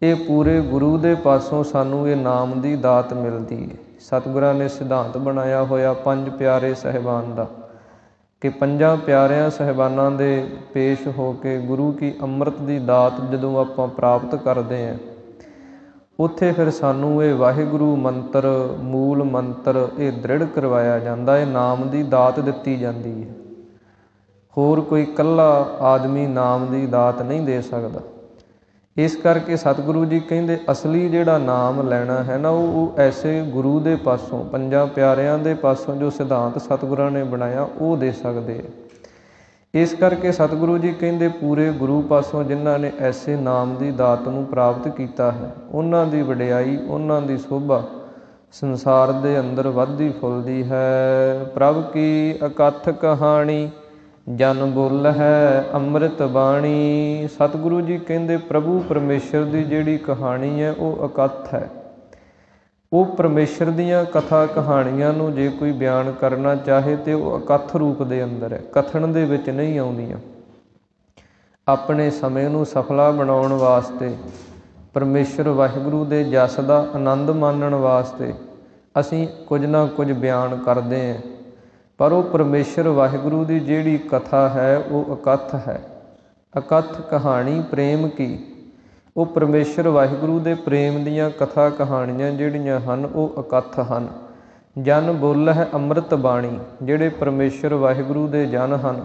ਇਹ ਪੂਰੇ ਗੁਰੂ ਦੇ ਪਾਸੋਂ ਸਾਨੂੰ ਇਹ ਨਾਮ ਦੀ ਦਾਤ ਮਿਲਦੀ ਹੈ। ਸਤਿਗੁਰਾਂ ਨੇ ਸਿਧਾਂਤ ਬਣਾਇਆ ਹੋਇਆ ਪੰਜ ਪਿਆਰੇ ਸਾਹਿਬਾਨ ਦਾ, ਕਿ ਪੰਜਾਂ ਪਿਆਰਿਆਂ ਸਾਹਿਬਾਨਾਂ ਦੇ ਪੇਸ਼ ਹੋ ਕੇ ਗੁਰੂ ਕੀ ਅੰਮ੍ਰਿਤ ਦੀ ਦਾਤ ਜਦੋਂ ਆਪਾਂ ਪ੍ਰਾਪਤ ਕਰਦੇ ਹਾਂ, ਉੱਥੇ ਫਿਰ ਸਾਨੂੰ ਇਹ ਵਾਹਿਗੁਰੂ ਮੰਤਰ, ਮੂਲ ਮੰਤਰ ਇਹ ਦ੍ਰਿੜ ਕਰਵਾਇਆ ਜਾਂਦਾ। ਇਹ ਨਾਮ ਦੀ ਦਾਤ ਦਿੱਤੀ ਜਾਂਦੀ ਹੈ। ਹੋਰ ਕੋਈ ਇਕੱਲਾ ਆਦਮੀ ਨਾਮ ਦੀ ਦਾਤ ਨਹੀਂ ਦੇ ਸਕਦਾ। ਇਸ ਕਰਕੇ ਸਤਿਗੁਰੂ ਜੀ ਕਹਿੰਦੇ, ਅਸਲੀ ਜਿਹੜਾ ਨਾਮ ਲੈਣਾ ਹੈ ਨਾ, ਉਹ ਐਸੇ ਗੁਰੂ ਦੇ ਪਾਸੋਂ, ਪੰਜਾਂ ਪਿਆਰਿਆਂ ਦੇ ਪਾਸੋਂ ਜੋ ਸਿਧਾਂਤ ਸਤਿਗੁਰਾਂ ਨੇ ਬਣਾਇਆ, ਉਹ ਦੇ ਸਕਦੇ ਹੈ। ਇਸ ਕਰਕੇ ਸਤਿਗੁਰੂ ਜੀ ਕਹਿੰਦੇ, ਪੂਰੇ ਗੁਰੂ ਪਾਸੋਂ ਜਿਨ੍ਹਾਂ ਨੇ ਐਸੇ ਨਾਮ ਦੀ ਦਾਤ ਨੂੰ ਪ੍ਰਾਪਤ ਕੀਤਾ ਹੈ, ਉਹਨਾਂ ਦੀ ਵਡਿਆਈ, ਉਹਨਾਂ ਦੀ ਸੋਭਾ ਸੰਸਾਰ ਦੇ ਅੰਦਰ ਵੱਧਦੀ ਫੁੱਲਦੀ ਹੈ। ਪ੍ਰਭ ਕੀ ਅਕਥ ਕਹਾਣੀ ਜਨ ਬੋਲ ਹੈ ਅੰਮ੍ਰਿਤ ਬਾਣੀ। ਸਤਿਗੁਰੂ ਜੀ ਕਹਿੰਦੇ, ਪ੍ਰਭੂ ਪਰਮੇਸ਼ਰ ਦੀ ਜਿਹੜੀ ਕਹਾਣੀ ਹੈ ਉਹ ਅਕਥ ਹੈ। ਉਹ ਪਰਮੇਸ਼ਰ ਦੀਆਂ ਕਥਾ ਕਹਾਣੀਆਂ ਨੂੰ ਜੇ ਕੋਈ ਬਿਆਨ ਕਰਨਾ ਚਾਹੇ ਤੇ ਉਹ ਅਕਥ ਰੂਪ ਦੇ ਅੰਦਰ ਹੈ, ਕਥਨ ਦੇ ਵਿੱਚ ਨਹੀਂ ਆਉਂਦੀਆਂ। ਆਪਣੇ ਸਮੇਂ ਨੂੰ ਸਫਲਾ ਬਣਾਉਣ ਵਾਸਤੇ, ਪਰਮੇਸ਼ਰ ਵਾਹਿਗੁਰੂ ਦੇ ਜਸ ਦਾ ਆਨੰਦ ਮਾਣਨ ਵਾਸਤੇ ਅਸੀਂ ਕੁਝ ਨਾ ਕੁਝ ਬਿਆਨ ਕਰਦੇ ਹਾਂ, ਪਰ ਉਹ ਪਰਮੇਸ਼ਰ ਵਾਹਿਗੁਰੂ ਦੀ ਜਿਹੜੀ ਕਥਾ ਹੈ ਉਹ ਅਕਥ ਹੈ। ਅਕਥ ਕਹਾਣੀ ਪ੍ਰੇਮ ਕੀ। ਉਹ ਪਰਮੇਸ਼ਰ ਵਾਹਿਗੁਰੂ ਦੇ ਪ੍ਰੇਮ ਦੀਆਂ ਕਥਾ ਕਹਾਣੀਆਂ ਜਿਹੜੀਆਂ ਹਨ ਉਹ ਅਕਥ ਹਨ। ਜਨ ਬੋਲ ਹੈ ਅੰਮ੍ਰਿਤ ਬਾਣੀ। ਜਿਹੜੇ ਪਰਮੇਸ਼ਰ ਵਾਹਿਗੁਰੂ ਦੇ ਜਨ ਹਨ,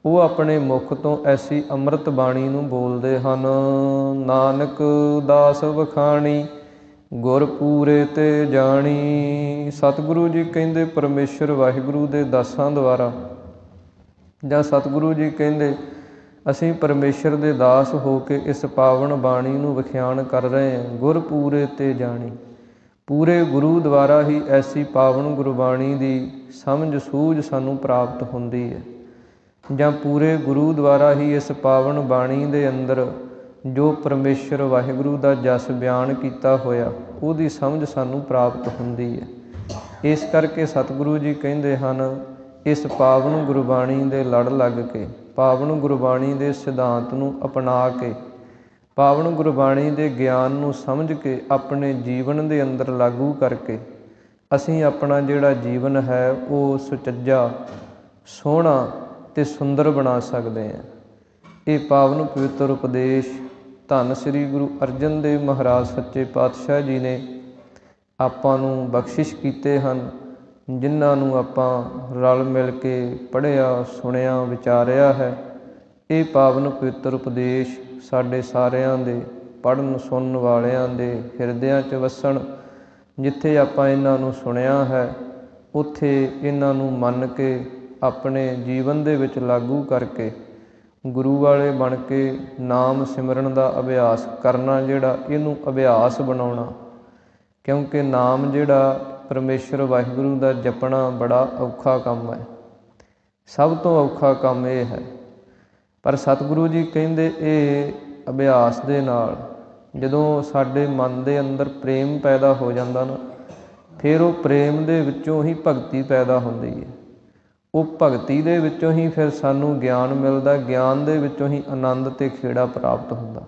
ਉਹ ਆਪਣੇ ਮੁਖ ਤੋਂ ਐਸੀ ਅੰਮ੍ਰਿਤ ਬਾਣੀ ਨੂੰ ਬੋਲਦੇ ਹਨ। ਨਾਨਕ ਦਾਸ ਵਖਾਣੀ ਗੁਰ ਪੂਰੇ ਤੇ ਜਾਣੀ। ਸਤਿਗੁਰੂ ਜੀ ਕਹਿੰਦੇ, ਪਰਮੇਸ਼ਰ ਵਾਹਿਗੁਰੂ ਦੇ ਦਾਸਾਂ ਦੁਆਰਾ, ਜਾਂ ਸਤਿਗੁਰੂ ਜੀ ਕਹਿੰਦੇ, ਅਸੀਂ ਪਰਮੇਸ਼ਰ ਦੇ ਦਾਸ ਹੋ ਕੇ ਇਸ ਪਾਵਨ ਬਾਣੀ ਨੂੰ ਵਿਖਿਆਨ ਕਰ ਰਹੇ ਹਾਂ। ਗੁਰ ਪੂਰੇ ਤੇ ਜਾਣੀ। ਪੂਰੇ ਗੁਰੂ ਦੁਆਰਾ ਹੀ ਐਸੀ ਪਾਵਨ ਗੁਰਬਾਣੀ ਦੀ ਸਮਝ ਸੂਝ ਸਾਨੂੰ ਪ੍ਰਾਪਤ ਹੁੰਦੀ ਹੈ, ਜਾਂ ਪੂਰੇ ਗੁਰੂ ਦੁਆਰਾ ਹੀ ਇਸ ਪਾਵਨ ਬਾਣੀ ਦੇ ਅੰਦਰ ਜੋ ਪਰਮੇਸ਼ਰ ਵਾਹਿਗੁਰੂ ਦਾ ਜਸ ਬਿਆਨ ਕੀਤਾ ਹੋਇਆ, ਉਹਦੀ ਸਮਝ ਸਾਨੂੰ ਪ੍ਰਾਪਤ ਹੁੰਦੀ ਹੈ। ਇਸ ਕਰਕੇ ਸਤਿਗੁਰੂ ਜੀ ਕਹਿੰਦੇ ਹਨ, ਇਸ ਪਾਵਨ ਗੁਰਬਾਣੀ ਦੇ ਲੜ ਲੱਗ ਕੇ, ਪਾਵਨ ਗੁਰਬਾਣੀ ਦੇ ਸਿਧਾਂਤ ਨੂੰ ਅਪਣਾ ਕੇ, ਪਾਵਨ ਗੁਰਬਾਣੀ ਦੇ ਗਿਆਨ ਨੂੰ ਸਮਝ ਕੇ ਆਪਣੇ ਜੀਵਨ ਦੇ ਅੰਦਰ ਲਾਗੂ ਕਰਕੇ ਅਸੀਂ ਆਪਣਾ ਜਿਹੜਾ ਜੀਵਨ ਹੈ ਉਹ ਸੁਚੱਜਾ, ਸੋਹਣਾ ਅਤੇ ਸੁੰਦਰ ਬਣਾ ਸਕਦੇ ਹਾਂ। ਇਹ ਪਾਵਨ ਪਵਿੱਤਰ ਉਪਦੇਸ਼ ਧੰਨ ਸ੍ਰੀ ਗੁਰੂ ਅਰਜਨ ਦੇਵ ਮਹਾਰਾਜ ਸੱਚੇ ਪਾਤਸ਼ਾਹ ਜੀ ਨੇ ਆਪਾਂ ਨੂੰ ਬਖਸ਼ਿਸ਼ ਕੀਤੇ ਹਨ, ਜਿਨ੍ਹਾਂ ਨੂੰ ਆਪਾਂ ਰਲ ਮਿਲ ਕੇ ਪੜ੍ਹਿਆ, ਸੁਣਿਆ, ਵਿਚਾਰਿਆ ਹੈ। ਇਹ ਪਾਵਨ ਪਵਿੱਤਰ ਉਪਦੇਸ਼ ਸਾਡੇ ਸਾਰਿਆਂ ਦੇ ਪੜ੍ਹਨ ਸੁਣਨ ਵਾਲਿਆਂ ਦੇ ਹਿਰਦਿਆਂ 'ਚ ਵਸਣ। ਜਿੱਥੇ ਆਪਾਂ ਇਹਨਾਂ ਨੂੰ ਸੁਣਿਆ ਹੈ ਉੱਥੇ ਇਹਨਾਂ ਨੂੰ ਮੰਨ ਕੇ ਆਪਣੇ ਜੀਵਨ ਦੇ ਵਿੱਚ ਲਾਗੂ ਕਰਕੇ ਗੁਰੂ ਵਾਲੇ ਬਣ ਕੇ ਨਾਮ ਸਿਮਰਨ ਦਾ ਅਭਿਆਸ ਕਰਨਾ, ਜਿਹੜਾ ਇਹਨੂੰ ਅਭਿਆਸ ਬਣਾਉਣਾ। ਕਿਉਂਕਿ ਨਾਮ ਜਿਹੜਾ ਪਰਮੇਸ਼ਰ ਵਾਹਿਗੁਰੂ ਦਾ ਜਪਣਾ ਬੜਾ ਔਖਾ ਕੰਮ ਹੈ, ਸਭ ਤੋਂ ਔਖਾ ਕੰਮ ਇਹ ਹੈ। ਪਰ ਸਤਿਗੁਰੂ ਜੀ ਕਹਿੰਦੇ ਇਹ ਅਭਿਆਸ ਦੇ ਨਾਲ ਜਦੋਂ ਸਾਡੇ ਮਨ ਦੇ ਅੰਦਰ ਪ੍ਰੇਮ ਪੈਦਾ ਹੋ ਜਾਂਦਾ ਨਾ, ਫਿਰ ਉਹ ਪ੍ਰੇਮ ਦੇ ਵਿੱਚੋਂ ਹੀ ਭਗਤੀ ਪੈਦਾ ਹੁੰਦੀ ਹੈ। ਉਹ ਭਗਤੀ ਦੇ ਵਿੱਚੋਂ ਹੀ ਫਿਰ ਸਾਨੂੰ ਗਿਆਨ ਮਿਲਦਾ, ਗਿਆਨ ਦੇ ਵਿੱਚੋਂ ਹੀ ਆਨੰਦ ਅਤੇ ਖੇੜਾ ਪ੍ਰਾਪਤ ਹੁੰਦਾ।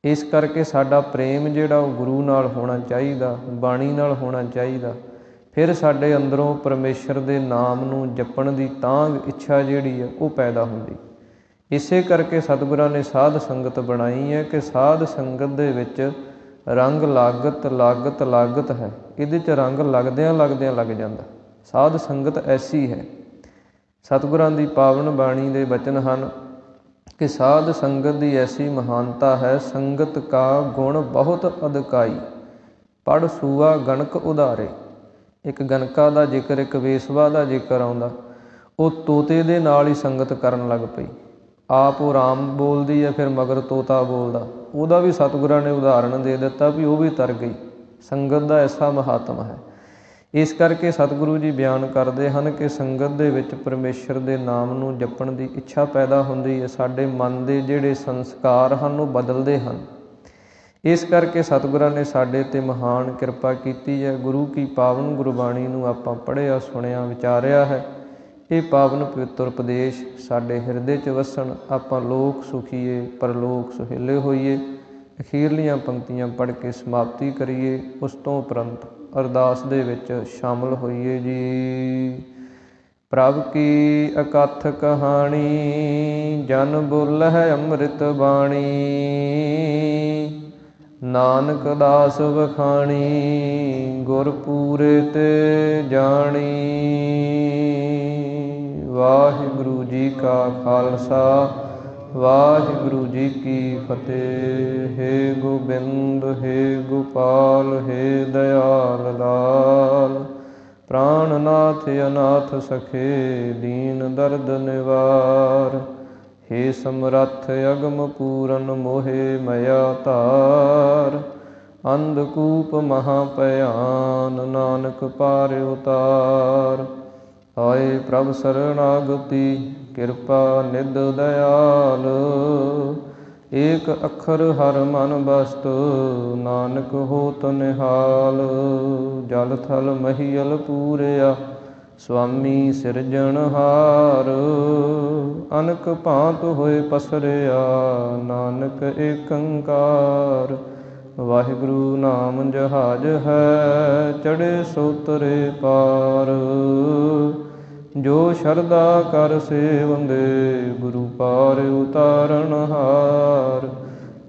ਇਸ ਕਰਕੇ ਸਾਡਾ ਪ੍ਰੇਮ ਜਿਹੜਾ ਉਹ ਗੁਰੂ ਨਾਲ ਹੋਣਾ ਚਾਹੀਦਾ, ਬਾਣੀ ਨਾਲ ਹੋਣਾ ਚਾਹੀਦਾ। ਫਿਰ ਸਾਡੇ ਅੰਦਰੋਂ ਪਰਮੇਸ਼ਰ ਦੇ ਨਾਮ ਨੂੰ ਜਪਣ ਦੀ ਤਾਂਘ, ਇੱਛਾ ਜਿਹੜੀ ਹੈ ਉਹ ਪੈਦਾ ਹੁੰਦੀ। ਇਸੇ ਕਰਕੇ ਸਤਿਗੁਰਾਂ ਨੇ ਸਾਧ ਸੰਗਤ ਬਣਾਈ ਹੈ ਕਿ ਸਾਧ ਸੰਗਤ ਦੇ ਵਿੱਚ ਰੰਗ ਲਾਗਤ ਲਾਗਤ ਲਾਗਤ ਹੈ। ਇਹਦੇ 'ਚ ਰੰਗ ਲੱਗਦਿਆਂ ਲੱਗਦਿਆਂ ਲੱਗ ਜਾਂਦਾ। ਸਾਧ ਸੰਗਤ ਐਸੀ ਹੈ। ਸਤਿਗੁਰਾਂ ਦੀ ਪਾਵਨ ਬਾਣੀ ਦੇ ਬਚਨ ਹਨ ਕਿ ਸਾਧ ਸੰਗਤ ਦੀ ਐਸੀ ਮਹਾਨਤਾ ਹੈ, ਸੰਗਤ ਕਾ ਗੁਣ ਬਹੁਤ ਅਧਿਕਾਈ, ਪੜ੍ਹ ਸੂਆ ਗਣਕ ਉਧਾਰੇ। ਇੱਕ ਗਣਕਾ ਦਾ ਜ਼ਿਕਰ, ਇੱਕ ਵੇਸਵਾ ਦਾ ਜ਼ਿਕਰ ਆਉਂਦਾ। ਉਹ ਤੋਤੇ ਦੇ ਨਾਲ ਹੀ ਸੰਗਤ ਕਰਨ ਲੱਗ ਪਈ। ਆਪ ਉਹ ਰਾਮ ਬੋਲਦੀ ਹੈ, ਫਿਰ ਮਗਰ ਤੋਤਾ ਬੋਲਦਾ। ਉਹਦਾ ਵੀ ਸਤਿਗੁਰਾਂ ਨੇ ਉਦਾਹਰਣ ਦੇ ਦਿੱਤਾ ਵੀ ਉਹ ਵੀ ਤਰ ਗਈ। ਸੰਗਤ ਦਾ ਐਸਾ ਮਹਾਤਮ ਹੈ। ਇਸ ਕਰਕੇ ਸਤਿਗੁਰੂ ਜੀ ਬਿਆਨ ਕਰਦੇ ਹਨ ਕਿ ਸੰਗਤ ਦੇ ਵਿੱਚ ਪਰਮੇਸ਼ਰ ਦੇ ਨਾਮ ਨੂੰ ਜਪਣ ਦੀ ਇੱਛਾ ਪੈਦਾ ਹੁੰਦੀ ਹੈ। ਸਾਡੇ ਮਨ ਦੇ ਜਿਹੜੇ ਸੰਸਕਾਰ ਹਨ ਉਹ ਬਦਲਦੇ ਹਨ। ਇਸ ਕਰਕੇ ਸਤਿਗੁਰਾਂ ਨੇ ਸਾਡੇ 'ਤੇ ਮਹਾਨ ਕਿਰਪਾ ਕੀਤੀ ਹੈ। ਗੁਰੂ ਕੀ ਪਾਵਨ ਗੁਰਬਾਣੀ ਨੂੰ ਆਪਾਂ ਪੜ੍ਹਿਆ, ਸੁਣਿਆ, ਵਿਚਾਰਿਆ ਹੈ। ਇਹ ਪਾਵਨ ਪਵਿੱਤਰ ਉਪਦੇਸ਼ ਸਾਡੇ ਹਿਰਦੇ 'ਚ ਵਸਣ। ਆਪਾਂ ਲੋਕ ਸੁਖੀਏ, ਪਰਲੋਕ ਸੁਹੇਲੇ ਹੋਈਏ। ਅਖੀਰਲੀਆਂ ਪੰਕਤੀਆਂ ਪੜ੍ਹ ਕੇ ਸਮਾਪਤੀ ਕਰੀਏ। ਉਸ ਤੋਂ ਉਪਰੰਤ ਅਰਦਾਸ ਦੇ ਵਿੱਚ ਸ਼ਾਮਲ ਹੋਈਏ ਜੀ। ਪ੍ਰਭ ਕੀ ਅਕਥ ਕਹਾਣੀ, ਜਨ ਬੋਲਹਿ ਅੰਮ੍ਰਿਤ ਬਾਣੀ। ਨਾਨਕ ਦਾਸ ਵਖਾਣੀ, ਗੁਰ ਪੂਰੇ ਤੇ ਜਾਣੀ। ਵਾਹਿਗੁਰੂ ਜੀ ਕਾ ਖਾਲਸਾ, ਵਾਹਿਗੁਰੂ ਜੀ ਕੀ ਫਤਿਹ। ਹੇ ਗੋਬਿੰਦ, ਹੇ ਗੋਪਾਲ, ਹੇ ਦਇਆਲ ਲਾਲ। ਪ੍ਰਾਣਨਾਥ ਅਨਾਥ ਸਖੇ, ਦੀਨ ਦਰਦ ਨਿਵਾਰ। ਹੇ ਸਮਰੱਥ ਅਗਮ ਪੂਰਨ, ਮੋਹਿ ਮਇਆ ਧਾਰ। ਅੰਧਕੂਪ ਮਹਾ ਭਿਆਨ, ਨਾਨਕ ਪਾਰ ਉਤਾਰ। ਆਏ ਪ੍ਰਭ ਸਰਣਾਗਤੀ, ਕਿਰਪਾ ਨਿਧ ਦਇਆਲ। ਏਕ ਅੱਖਰ ਹਰ ਮਨ ਬਸਤ, ਨਾਨਕ ਹੋਤ ਨਿਹਾਲ। ਜਲ ਥਲ ਮਹੀਅਲ ਪੂਰਿਆ, ਸੁਆਮੀ ਸਿਰਜਣਹਾਰ। ਅਨਕ ਭਾਂਤ ਹੋਏ ਪਸਰਿਆ, ਨਾਨਕ ਏਕੰਕਾਰ। ਵਾਹਿਗੁਰੂ ਨਾਮ ਜਹਾਜ ਹੈ, ਚੜ੍ਹੇ ਸੋ ਤਰੇ ਪਾਰ। ਜੋ ਸ਼ਰਧਾ ਕਰ ਸੇਵੰਦੇ, ਗੁਰੂ ਪਾਰ ਉਤਾਰਨਹਾਰ।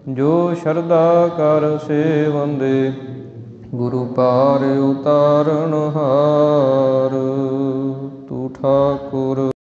ਜੋ ਸ਼ਰਧਾ ਕਰ ਸੇਵੰਦੇ, ਗੁਰੂ ਪਾਰ ਉਤਾਰਨਹਾਰ। ਤੂੰ ਠਾਕੁਰ